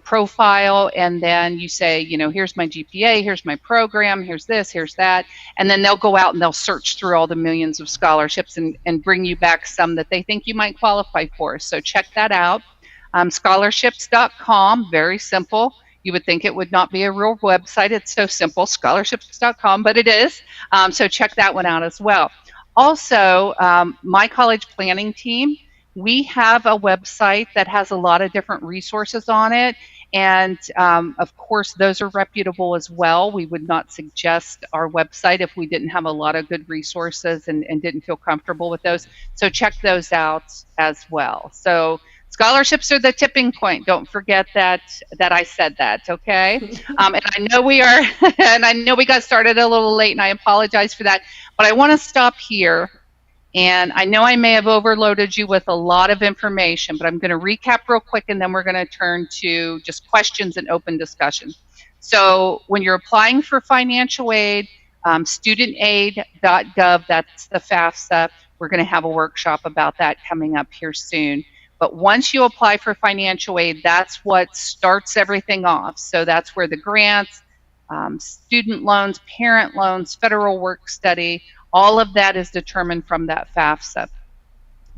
profile, and then you say, here's my GPA, here's my program, here's this, here's that. And then they'll go out and they'll search through all the millions of scholarships and bring you back some that they think you might qualify for. So check that out. Scholarships.com, very simple. You would think it would not be a real website. It's so simple, scholarships.com, but it is. So check that one out as well. Also, my college planning team, we have a website that has a lot of different resources on it. And of course, those are reputable as well. We would not suggest our website if we didn't have a lot of good resources and didn't feel comfortable with those. So check those out as well. So scholarships are the tipping point. Don't forget that I said that, okay? And I know we got started a little late, and I apologize for that. But I want to stop here. And I know I may have overloaded you with a lot of information, but I'm going to recap real quick, and then we're going to turn to just questions and open discussion. So when you're applying for financial aid, studentaid.gov, that's the FAFSA. We're going to have a workshop about that coming up here soon. But once you apply for financial aid, that's what starts everything off. So that's where the grants, student loans, parent loans, federal work study, all of that is determined from that FAFSA.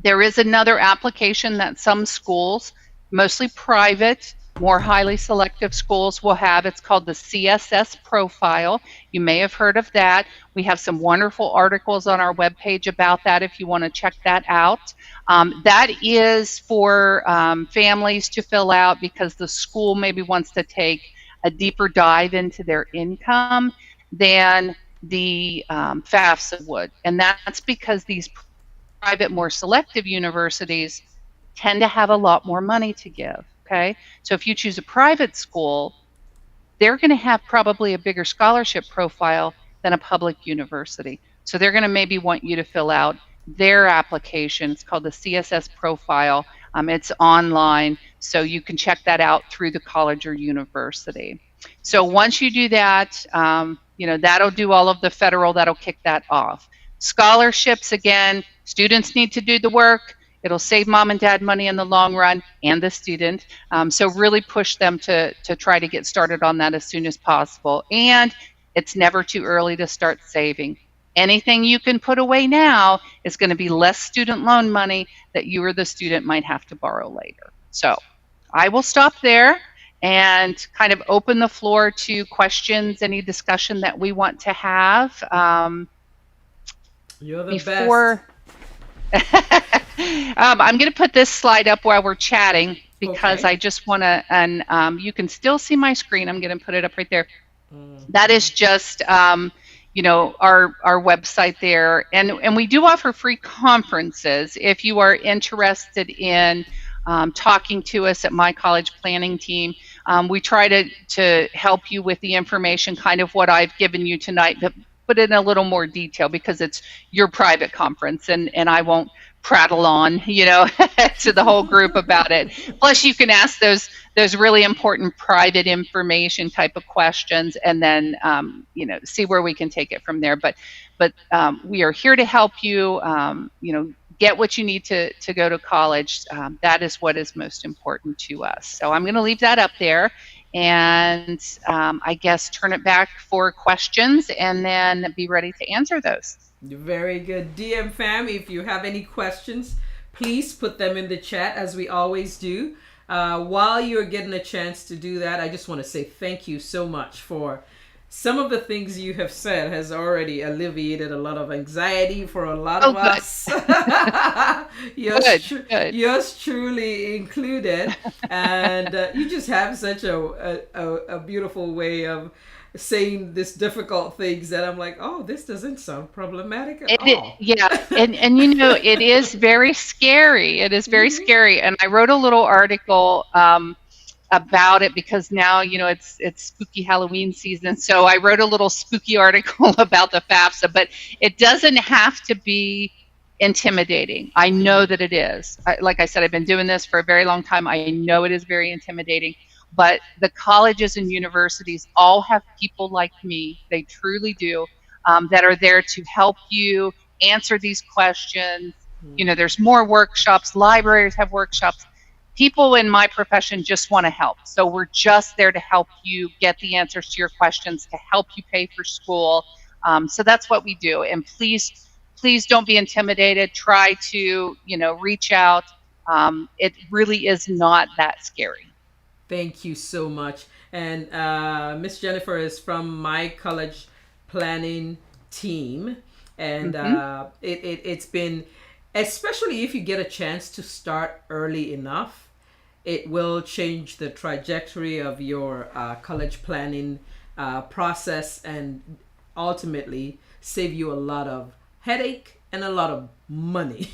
There is another application that some schools, mostly private, more highly selective schools, will have. It's called the CSS profile. You may have heard of that. We have some wonderful articles on our webpage about that if you want to check that out. That is for families to fill out because the school maybe wants to take a deeper dive into their income than the FAFSA would. And that's because these private, more selective universities tend to have a lot more money to give, okay? So if you choose a private school, they're going to have probably a bigger scholarship profile than a public university. So they're going to maybe want you to fill out their application. It's called the CSS profile. It's online, so you can check that out through the college or university. So once you do that, that'll do all of the federal, that'll kick that off. Scholarships, again, students need to do the work. It'll save mom and dad money in the long run and the student. So really push them to try to get started on that as soon as possible. And it's never too early to start saving. Anything you can put away now is going to be less student loan money that you or the student might have to borrow later. So I will stop there and kind of open the floor to questions, any discussion that we want to have. You're the best. Before I'm going to put this slide up while we're chatting because Okay. I just want to, and you can still see my screen. I'm going to put it up right there. That Mhm. is just, our website there, and we do offer free conferences if you are interested in talking to us at my college planning team. We try to help you with the information, kind of what I've given you tonight, but put in a little more detail because it's your private conference, and I won't prattle on, to the whole group about it. Plus, you can ask those really important private information type of questions, and then see where we can take it from there. But we are here to help you. Get what you need to go to college. That is what is most important to us. So I'm going to leave that up there, and I guess turn it back for questions, and then be ready to answer those. Very good. DM fam, if you have any questions, please put them in the chat as we always do. While you're getting a chance to do that, I just want to say thank you so much for some of the things you have said has already alleviated a lot of anxiety for a lot Oh, of good. us. Good, good. Yours truly included. And you just have such a beautiful way of saying this difficult things that I'm like, oh, this doesn't sound problematic at all. Yeah, and it is very scary. It is very Hmm. scary. And I wrote a little article about it because now it's spooky Halloween season. So I wrote a little spooky article about the FAFSA, but it doesn't have to be intimidating. I know that it is. Like I said, I've been doing this for a very long time. I know it is very intimidating, but the colleges and universities all have people like me. They truly do, that are there to help you answer these questions. There's more workshops. Libraries have workshops. People in my profession just want to help. So we're just there to help you get the answers to your questions, to help you pay for school. So that's what we do. And please don't be intimidated. Try to, reach out. It really is not that scary. Thank you so much. And Miss Jennifer is from my college planning team. And Hmm. it's been, especially if you get a chance to start early enough, it will change the trajectory of your college planning process and ultimately save you a lot of headache and a lot of money.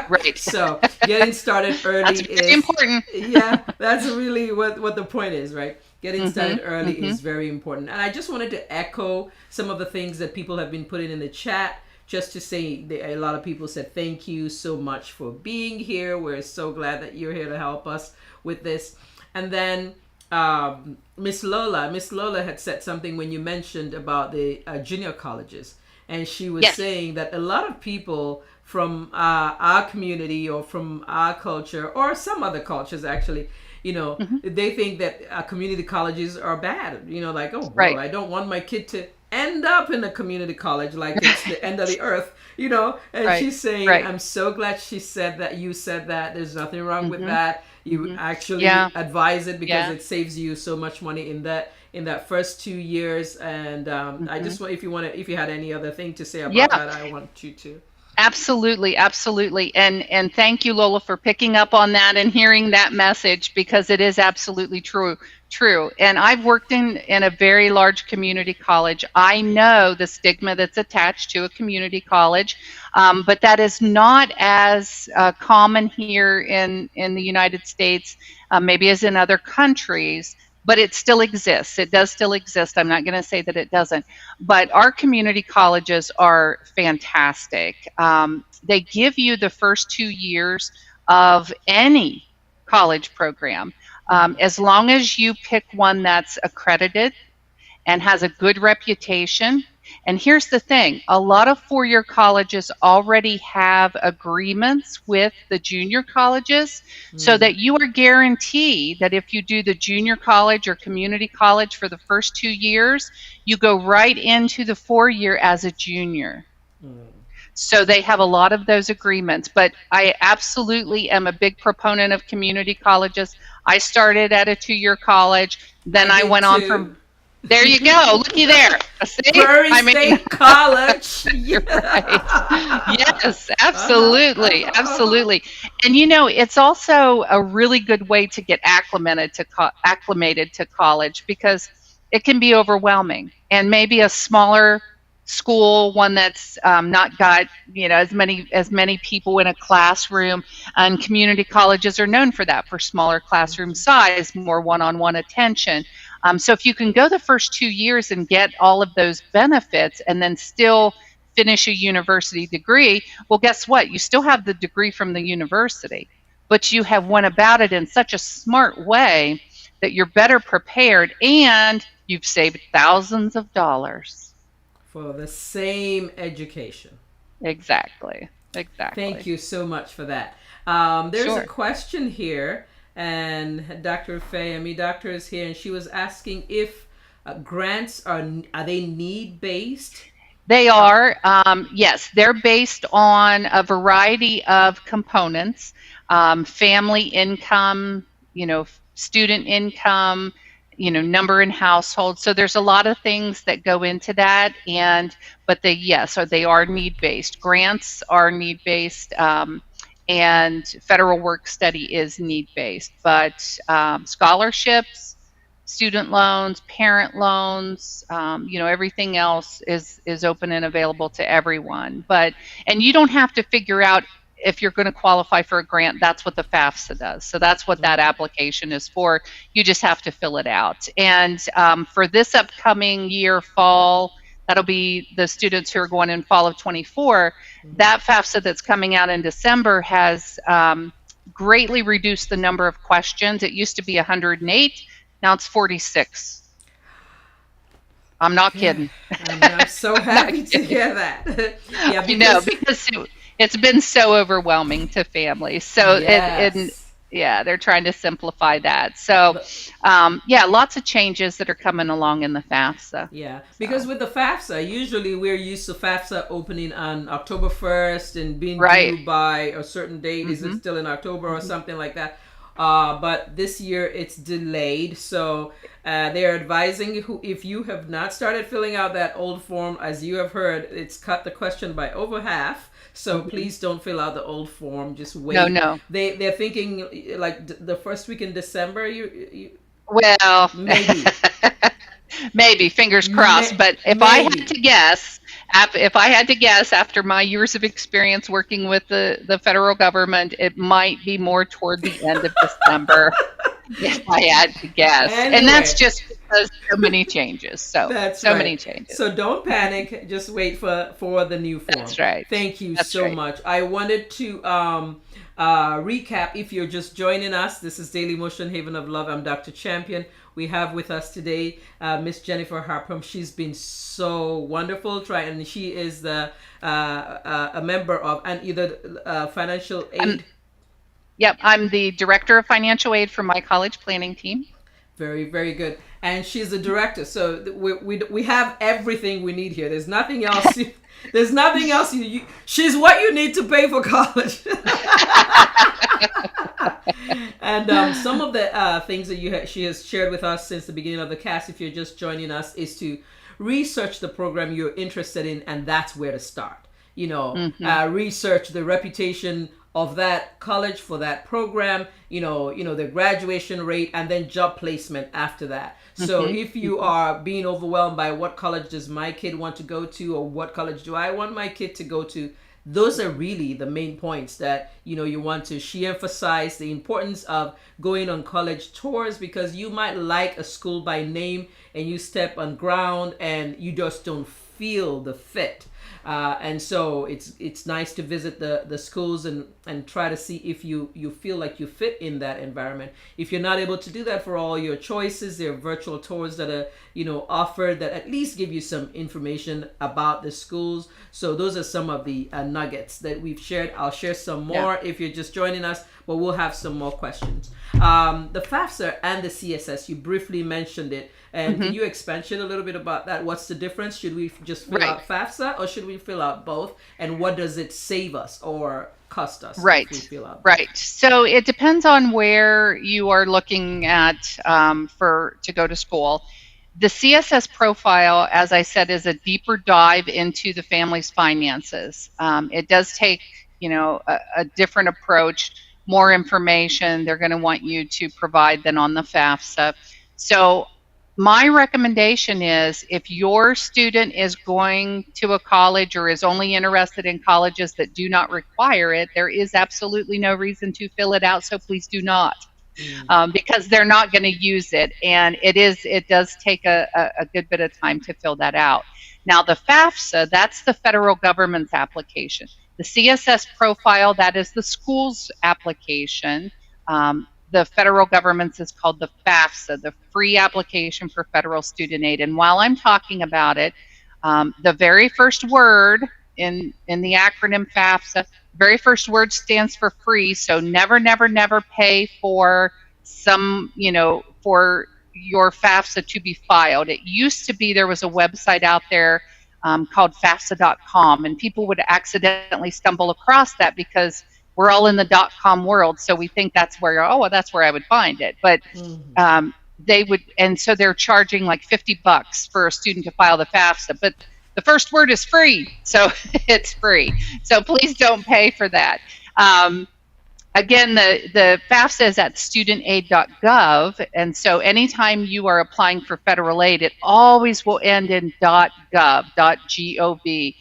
Right. So getting started early That's very is, important. yeah, that's really what the point is, right? Getting Hmm. started early Hmm. is very important. And I just wanted to echo some of the things that people have been putting in the chat, just to say that a lot of people said thank you so much for being here. We're so glad that you're here to help us with this. And then Miss Lola had said something when you mentioned about the junior colleges, and she was Yes. saying that a lot of people from our community or from our culture or some other cultures actually, Hmm. they think that community colleges are bad. Like, oh well, Right. I don't want my kid to end up in a community college like it's the end of the earth. And Right. she's saying, Right. I'm so glad she said that, you said that, there's nothing wrong with Hmm. that. You Hmm. actually Yeah. advise it because Yeah. it saves you so much money in that first 2 years. And I Hmm. just want, if you had any other thing to say about Yeah. that, I want you to. Absolutely, absolutely. And thank you, Lola, for picking up on that and hearing that message, because it is absolutely true. True. And I've worked in a very large community college. I know the stigma that's attached to a community college, but that is not as common here in the United States, maybe as in other countries, but it still exists. It does still exist. I'm not going to say that it doesn't, but our community colleges are fantastic. They give you the first 2 years of any college program, as long as you pick one that's accredited and has a good reputation And here's the thing, a lot of four-year colleges already have agreements with the junior colleges so that you are guaranteed that if you do the junior college or community college for the first 2 years, you go right into the four-year as a junior. So they have a lot of those agreements, but I absolutely am a big proponent of community colleges. I started at a 2-year college, then I did went on too. from there. You go, looky there. See, Prairie I mean, State College. you're right. Yes, absolutely, absolutely. And you know, it's also a really good way to get acclimated to college because it can be overwhelming, and maybe a smaller school, one that's not got as many people in a classroom. And community colleges are known for that, for smaller classroom size, more one-on-one attention. So if you can go the first 2 years and get all of those benefits and then still finish a university degree, well, guess what? You still have the degree from the university, but you have went about it in such a smart way that you're better prepared and you've saved thousands of dollars. For the same education. Exactly. Thank you so much for that. There's Sure. a question here, and Dr. Faye, Doctor is here, and she was asking if grants are they need based? They are, yes, they're based on a variety of components, family income, student income, number in household. So there's a lot of things that go into that, but they are need-based. Grants are need-based, and federal work study is need-based, but scholarships, student loans, parent loans, everything else is open and available to everyone. And you don't have to figure out if you're going to qualify for a grant. That's what the FAFSA does. So that's what that application is for. You just have to fill it out. And for this upcoming year, fall, that'll be the students who are going in fall of 24. That FAFSA that's coming out in December has greatly reduced the number of questions. It used to be 108. Now it's 46. I'm not kidding. I'm so happy to hear that. Yeah, because it's been so overwhelming to families. So yes. they're trying to simplify that. So lots of changes that are coming along in the FAFSA. Yeah, because with the FAFSA, usually we're used to FAFSA opening on October 1st and being due by a certain date. Is it still in October or something like that? But this year it's delayed, so they're advising if you have not started filling out that old form, as you have heard, it's cut the question by over half. So please don't fill out the old form. Just wait. No. They're thinking like the first week in December. Well, maybe. Maybe, fingers crossed. But if I had to guess, after my years of experience working with the federal government, it might be more toward the end of December, if I had to guess. Anyway. And that's just because so many changes. That's so right. many changes. So don't panic. Just wait for the new form. That's right. Thank you That's so right. much. I wanted to recap. If you're just joining us, this is Daily Motion, Haven of Love. I'm Dr. Champion. We have with us today Miss Jennifer Harpum. She's been so wonderful. And she is a member of financial aid. Yep, I'm the director of financial aid for my college planning team. Very, very good. And she's the director. So we have everything we need here. There's nothing else. There's nothing else. She's what you need to pay for college. And some of the things that she has shared with us since the beginning of the cast, if you're just joining us, is to research the program you're interested in, and that's where to start. Research the reputation of that college for that program, the graduation rate, and then job placement after that. So if you are being overwhelmed by what college does my kid want to go to, or what college do I want my kid to go to, those are really the main points that you want to. She emphasized the importance of going on college tours, because you might like a school by name and you step on ground and you just don't feel the fit. And so it's nice to visit the schools and try to see if you feel like you fit in that environment. If you're not able to do that for all your choices, there are virtual tours that are offered that at least give you some information about the schools. So those are some of the nuggets that we've shared. I'll share some more if you're just joining us, but we'll have some more questions. The FAFSA and the CSS, you briefly mentioned it. And can you expand a little bit about that? What's the difference? Should we just fill out FAFSA or should we fill out both? And what does it save us or cost us if we fill out both? Right. So it depends on where you are looking at to go to school. The CSS profile, as I said, is a deeper dive into the family's finances. It does take, a different approach, more information they're going to want you to provide than on the FAFSA. So my recommendation is if your student is going to a college or is only interested in colleges that do not require it, there is absolutely no reason to fill it out, so please do not. Because they're not going to use it, and it does take a good bit of time to fill that out. Now the FAFSA, that's the federal government's application. The CSS profile, that is the school's application. The federal government's is called the FAFSA, the Free Application for Federal Student Aid. And while I'm talking about it, the very first word in the acronym FAFSA, very first word stands for free. So never, never, never pay for for your FAFSA to be filed. It used to be there was a website out there called FAFSA.com, and people would accidentally stumble across that because we're all in the .com world, so we think that's where that's where I would find it. But they would, and so they're charging like $50 for a student to file the FAFSA. But the first word is free, so it's free. So please don't pay for that. Again, the FAFSA is at studentaid.gov, and so anytime you are applying for federal aid, it always will end in .gov, .gov,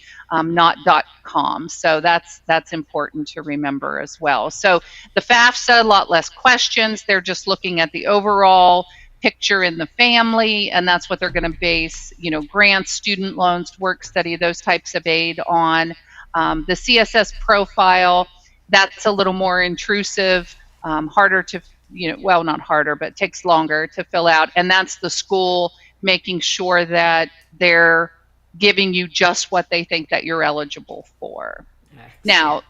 not .com. So that's important to remember as well. So the FAFSA, a lot less questions. They're just looking at the overall picture in the family, and that's what they're going to base, grants, student loans, work study, those types of aid on. The CSS profile, that's a little more intrusive, harder to, well, not harder, but takes longer to fill out. And that's the school making sure that they're giving you just what they think that you're eligible for. Now,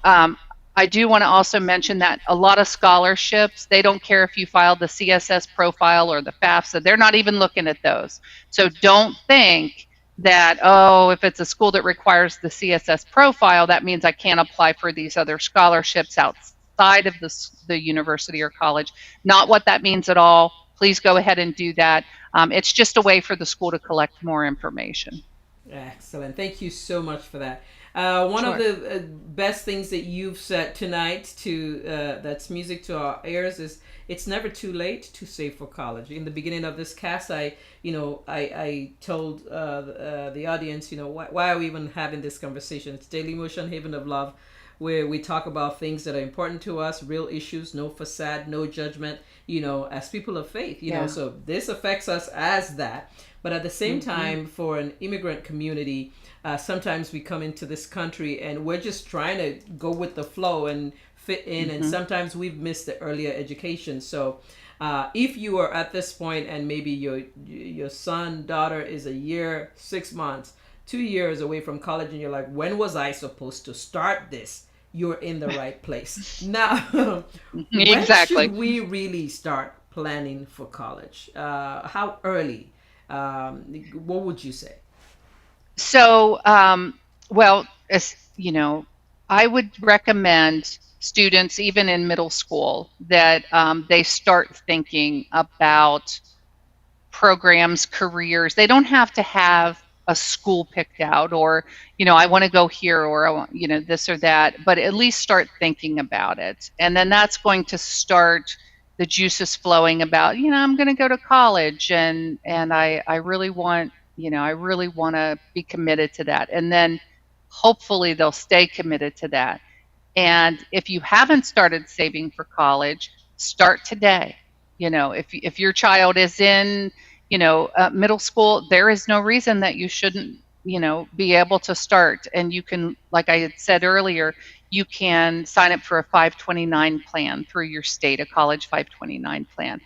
I do want to also mention that a lot of scholarships, they don't care if you filed the CSS profile or the FAFSA. They're not even looking at those. So don't think that, if it's a school that requires the CSS profile, that means I can't apply for these other scholarships outside of the university or college. Not what that means at all. Please go ahead and do that. It's just a way for the school to collect more information. Excellent. Thank you so much for that. One of the best things that you've said tonight that's music to our ears is it's never too late to save for college. In the beginning of this cast, I told the audience, why are we even having this conversation? It's Daily Motion, Haven of Love, where we talk about things that are important to us, real issues, no facade, no judgment, as people of faith, so this affects us as that. But at the same time, for an immigrant community, sometimes we come into this country and we're just trying to go with the flow and fit in, and sometimes we've missed the earlier education. So if you are at this point and maybe your son, daughter is a year, 6 months, 2 years away from college, and you're like, when was I supposed to start this? You're in the right place. Now, when should we really start planning for college? How early? What would you say? So, I would recommend students, even in middle school, that they start thinking about programs, careers. They don't have to have a school picked out or, I want to go here or I want, this or that, but at least start thinking about it. And then that's going to start the juices flowing about, I'm going to go to college and I really want, I really want to be committed to that. And then hopefully they'll stay committed to that. And if you haven't started saving for college, start today. If your child is in, middle school, there is no reason that you shouldn't be able to start. And you can, like I had said earlier, you can sign up for a 529 plan through your state, a college 529 plan.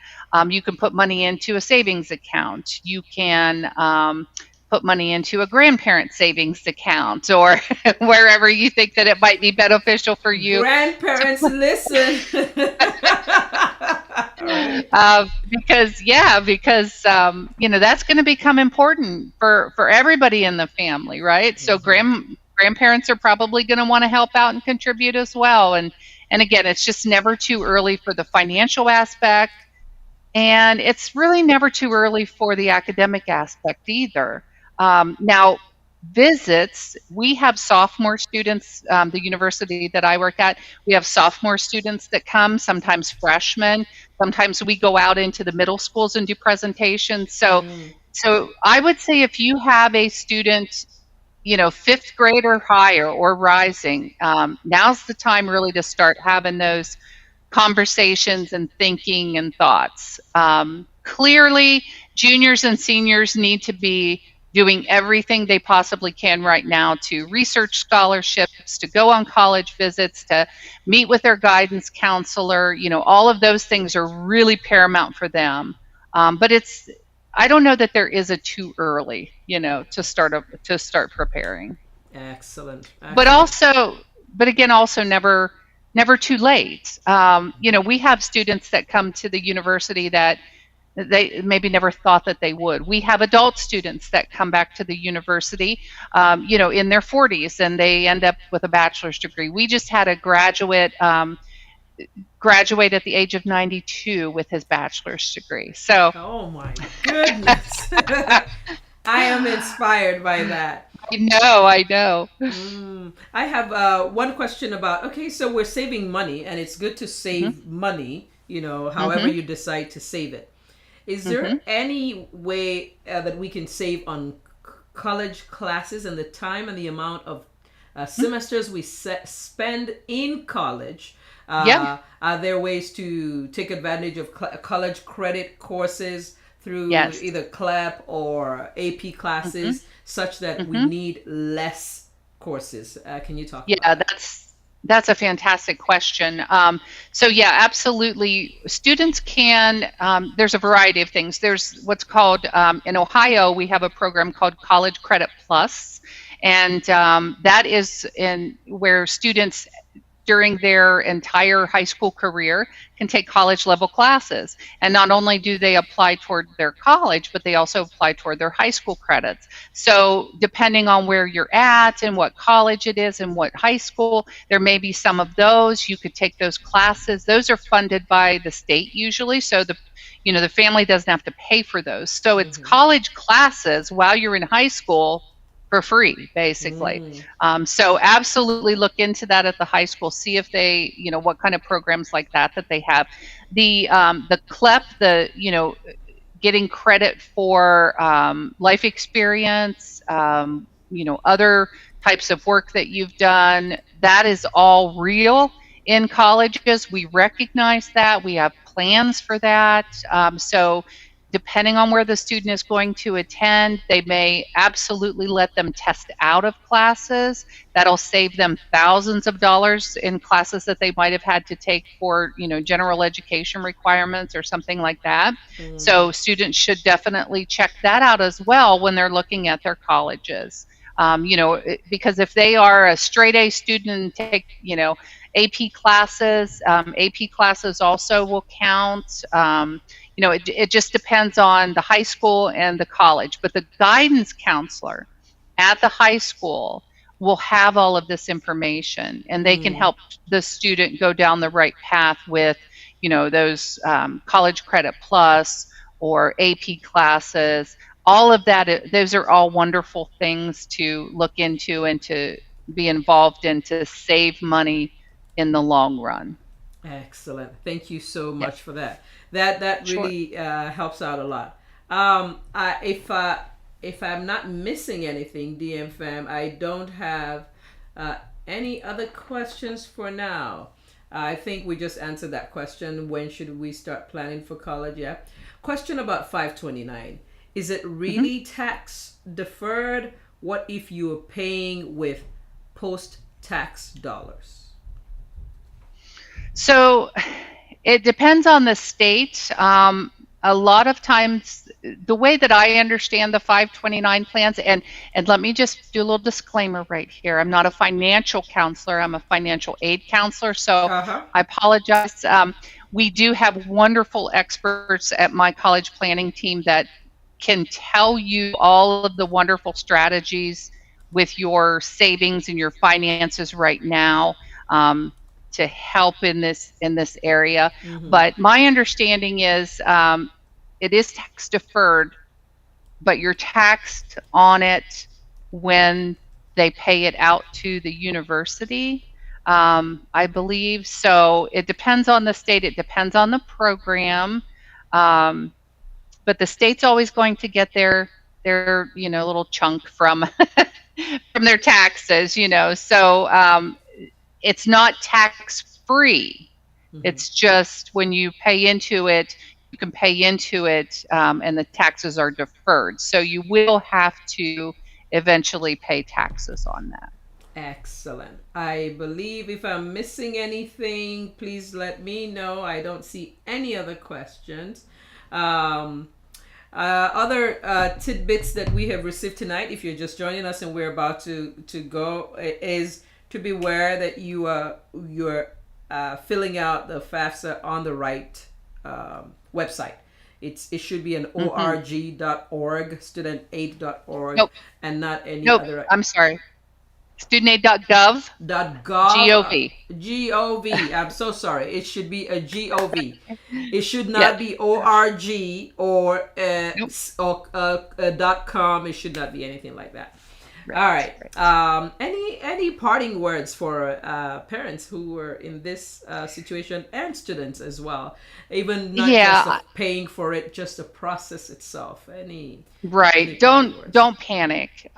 You can put money into a savings account. You can put money into a grandparent savings account, or wherever you think that it might be beneficial for you. Grandparents, listen. All right. Because that's going to become important for everybody in the family, right? So grandparents are probably going to want to help out and contribute as well. And again, it's just never too early for the financial aspect, and it's really never too early for the academic aspect either. Now, visits, we have sophomore students, the university that I work at, we have sophomore students that come, sometimes freshmen. Sometimes we go out into the middle schools and do presentations. So I would say if you have a student, fifth grade or higher or rising, now's the time really to start having those conversations and thinking and thoughts. Clearly, juniors and seniors need to be doing everything they possibly can right now to research scholarships, to go on college visits, to meet with their guidance counselor. All of those things are really paramount for them. But I don't know that there is a too early, to start preparing. Excellent. But again, also never too late. We have students that come to the university that they maybe never thought that they would. We have adult students that come back to the university, in their 40s, and they end up with a bachelor's degree. We just had a graduate at the age of 92 with his bachelor's degree. So, oh my goodness. I am inspired by that. I know. I have one question about, okay, so we're saving money, and it's good to save money, however you decide to save it. Is there any way that we can save on college classes and the time and the amount of semesters we spend in college? Are there ways to take advantage of college credit courses through either CLEP or AP classes such that we need less courses? Can you talk about that? That's a fantastic question. Absolutely. Students can, there's a variety of things. There's what's called, in Ohio, we have a program called College Credit Plus, and that is where students during their entire high school career can take college level classes. And not only do they apply toward their college, but they also apply toward their high school credits. So depending on where you're at and what college it is and what high school, there may be some of those. You could take those classes. Those are funded by the state usually. So the family doesn't have to pay for those. So it's college classes while you're in high school for free, basically. So absolutely look into that at the high school. See if they, what kind of programs like that they have. The CLEP, getting credit for life experience, other types of work that you've done, that is all real in colleges. We recognize that. We have plans for that. So depending on where the student is going to attend, they may absolutely let them test out of classes. That'll save them thousands of dollars in classes that they might have had to take for, general education requirements or something like that. So students should definitely check that out as well when they're looking at their colleges. Because if they are a straight A student and take, AP classes also will count. It just depends on the high school and the college. But the guidance counselor at the high school will have all of this information, and they can help the student go down the right path with, those college credit plus or AP classes. All of that, those are all wonderful things to look into and to be involved in to save money in the long run. Excellent. Thank you so much for that. That really helps out a lot. If I'm not missing anything, DM fam, I don't have any other questions for now. I think we just answered that question. When should we start planning for college? Question about 529. Is it really tax deferred, what if you are paying with post-tax dollars? So it depends on the state. A lot of times, the way that I understand the 529 plans, and let me just do a little disclaimer right here. I'm not a financial counselor. I'm a financial aid counselor. So Uh-huh. I apologize. We do have wonderful experts at my college planning team that can tell you all of the wonderful strategies with your savings and your finances right now, to help in this area. Mm-hmm. But my understanding is, it is tax deferred, but you're taxed on it when they pay it out to the university. I believe so. It depends on the state. It depends on the program. Um, but the state's always going to get their little chunk from from their taxes. So it's not tax free. Mm-hmm. It's just when you pay into it, you can pay into it, and the taxes are deferred. So you will have to eventually pay taxes on that. Excellent. I believe if I'm missing anything, please let me know. I don't see any other questions. Um, other tidbits that we have received tonight, if you're just joining us and we're about to go, is to beware that you're filling out the FAFSA on the right website. It should be an org.org, studentaid.org, Nope. and not any Nope. other. I'm sorry. Studentaid.gov. .gov. Gov. Gov. I'm so sorry. It should be a gov. It should not Yep. be org or Nope. .com. It should not be anything like that. Right, All right. right. Any parting words for parents who were in this situation, and students as well, even not Yeah. just paying for it, just the process itself. Any Right. parting words? Don't panic.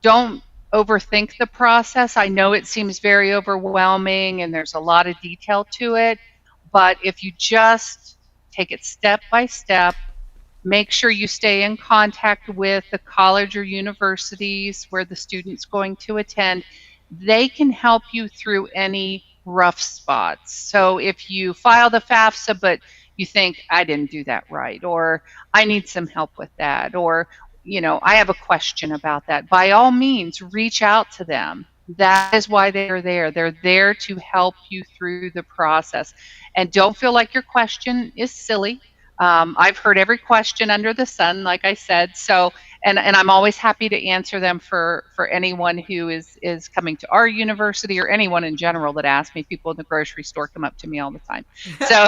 Don't overthink the process. I know it seems very overwhelming and there's a lot of detail to it, but if you just take it step by step, make sure you stay in contact with the college or universities where the student's going to attend. They can help you through any rough spots. So if you file the FAFSA, but you think, I didn't do that right, or I need some help with that, or I have a question about that, by all means, reach out to them. That is why they're there. They're there to help you through the process. And don't feel like your question is silly. I've heard every question under the sun, like I said. So, and I'm always happy to answer them for anyone who is coming to our university, or anyone in general that asks me. People in the grocery store come up to me all the time. So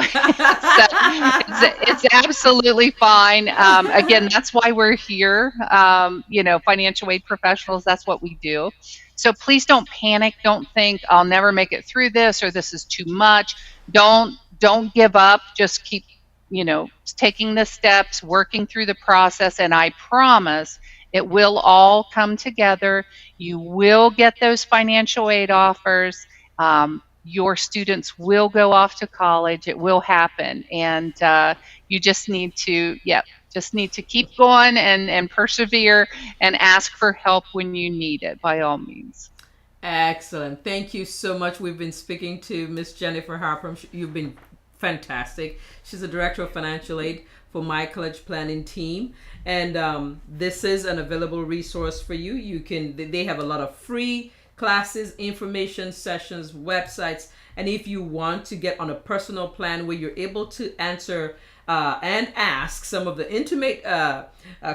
it's absolutely fine. Again, that's why we're here. Financial aid professionals, that's what we do. So please don't panic. Don't think I'll never make it through this, or this is too much. Don't give up. Just keep taking the steps, working through the process, and I promise it will all come together. You will get those financial aid offers. Your students will go off to college. It will happen, and you just need to, keep going and persevere, and ask for help when you need it, by all means. Excellent. Thank you so much. We've been speaking to Miss Jennifer Harper. You've been fantastic. She's the director of financial aid for my college planning team, and this is an available resource for you. They have a lot of free classes, information sessions, websites, and if you want to get on a personal plan where you're able to answer and ask some of the intimate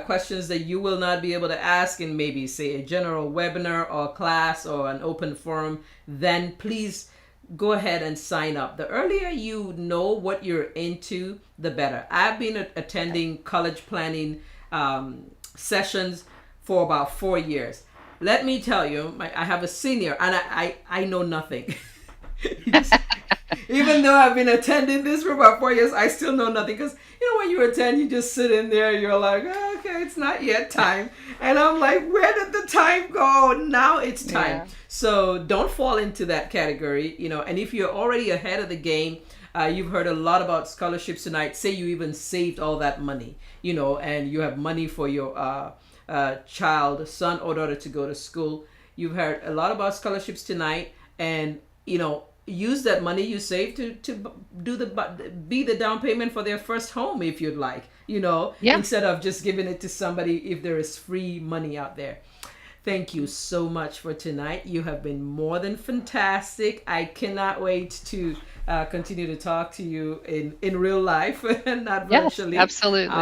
questions that you will not be able to ask in maybe, say, a general webinar or class or an open forum, then please go ahead and sign up. The earlier you know what you're into, the better. I've been attending college planning sessions for about 4 years. Let me tell you, I have a senior, and I know nothing. Even though I've been attending this for about 4 years, I still know nothing. Because when you attend, you just sit in there, you're like, oh, okay, it's not yet time. And I'm like, where did the time go? Now it's time. Yeah. So don't fall into that category, and if you're already ahead of the game, you've heard a lot about scholarships tonight. Say you even saved all that money, and you have money for your child, son or daughter, to go to school. You've heard a lot about scholarships tonight, and use that money you save to be the down payment for their first home if you'd like. Yeah. Instead of just giving it to somebody if there is free money out there. Thank you so much for tonight. You have been more than fantastic. I cannot wait to continue to talk to you in real life and not virtually. Yes, absolutely.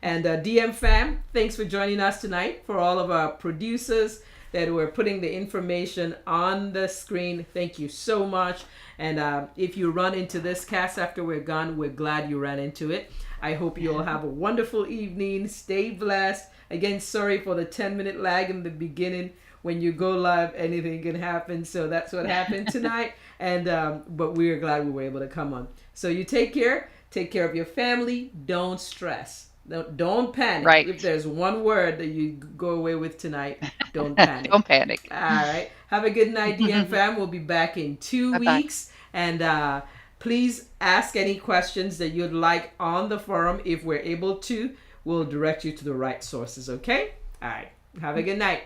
And DM fam, thanks for joining us tonight. For all of our producers that were putting the information on the screen, thank you so much. And if you run into this cast after we're gone, we're glad you ran into it. I hope you all have a wonderful evening. Stay blessed. Again, sorry for the 10-minute lag in the beginning. When you go live, anything can happen. So that's what happened tonight. And but we're glad we were able to come on. So you take care. Take care of your family. Don't stress. Don't panic. Right. If there's one word that you go away with tonight, don't panic. Don't panic. All right. Have a good night, DM fam. We'll be back in 2 Bye-bye. weeks. And please ask any questions that you'd like on the forum. If we're able to, we'll direct you to the right sources, okay? All right. Have a good night.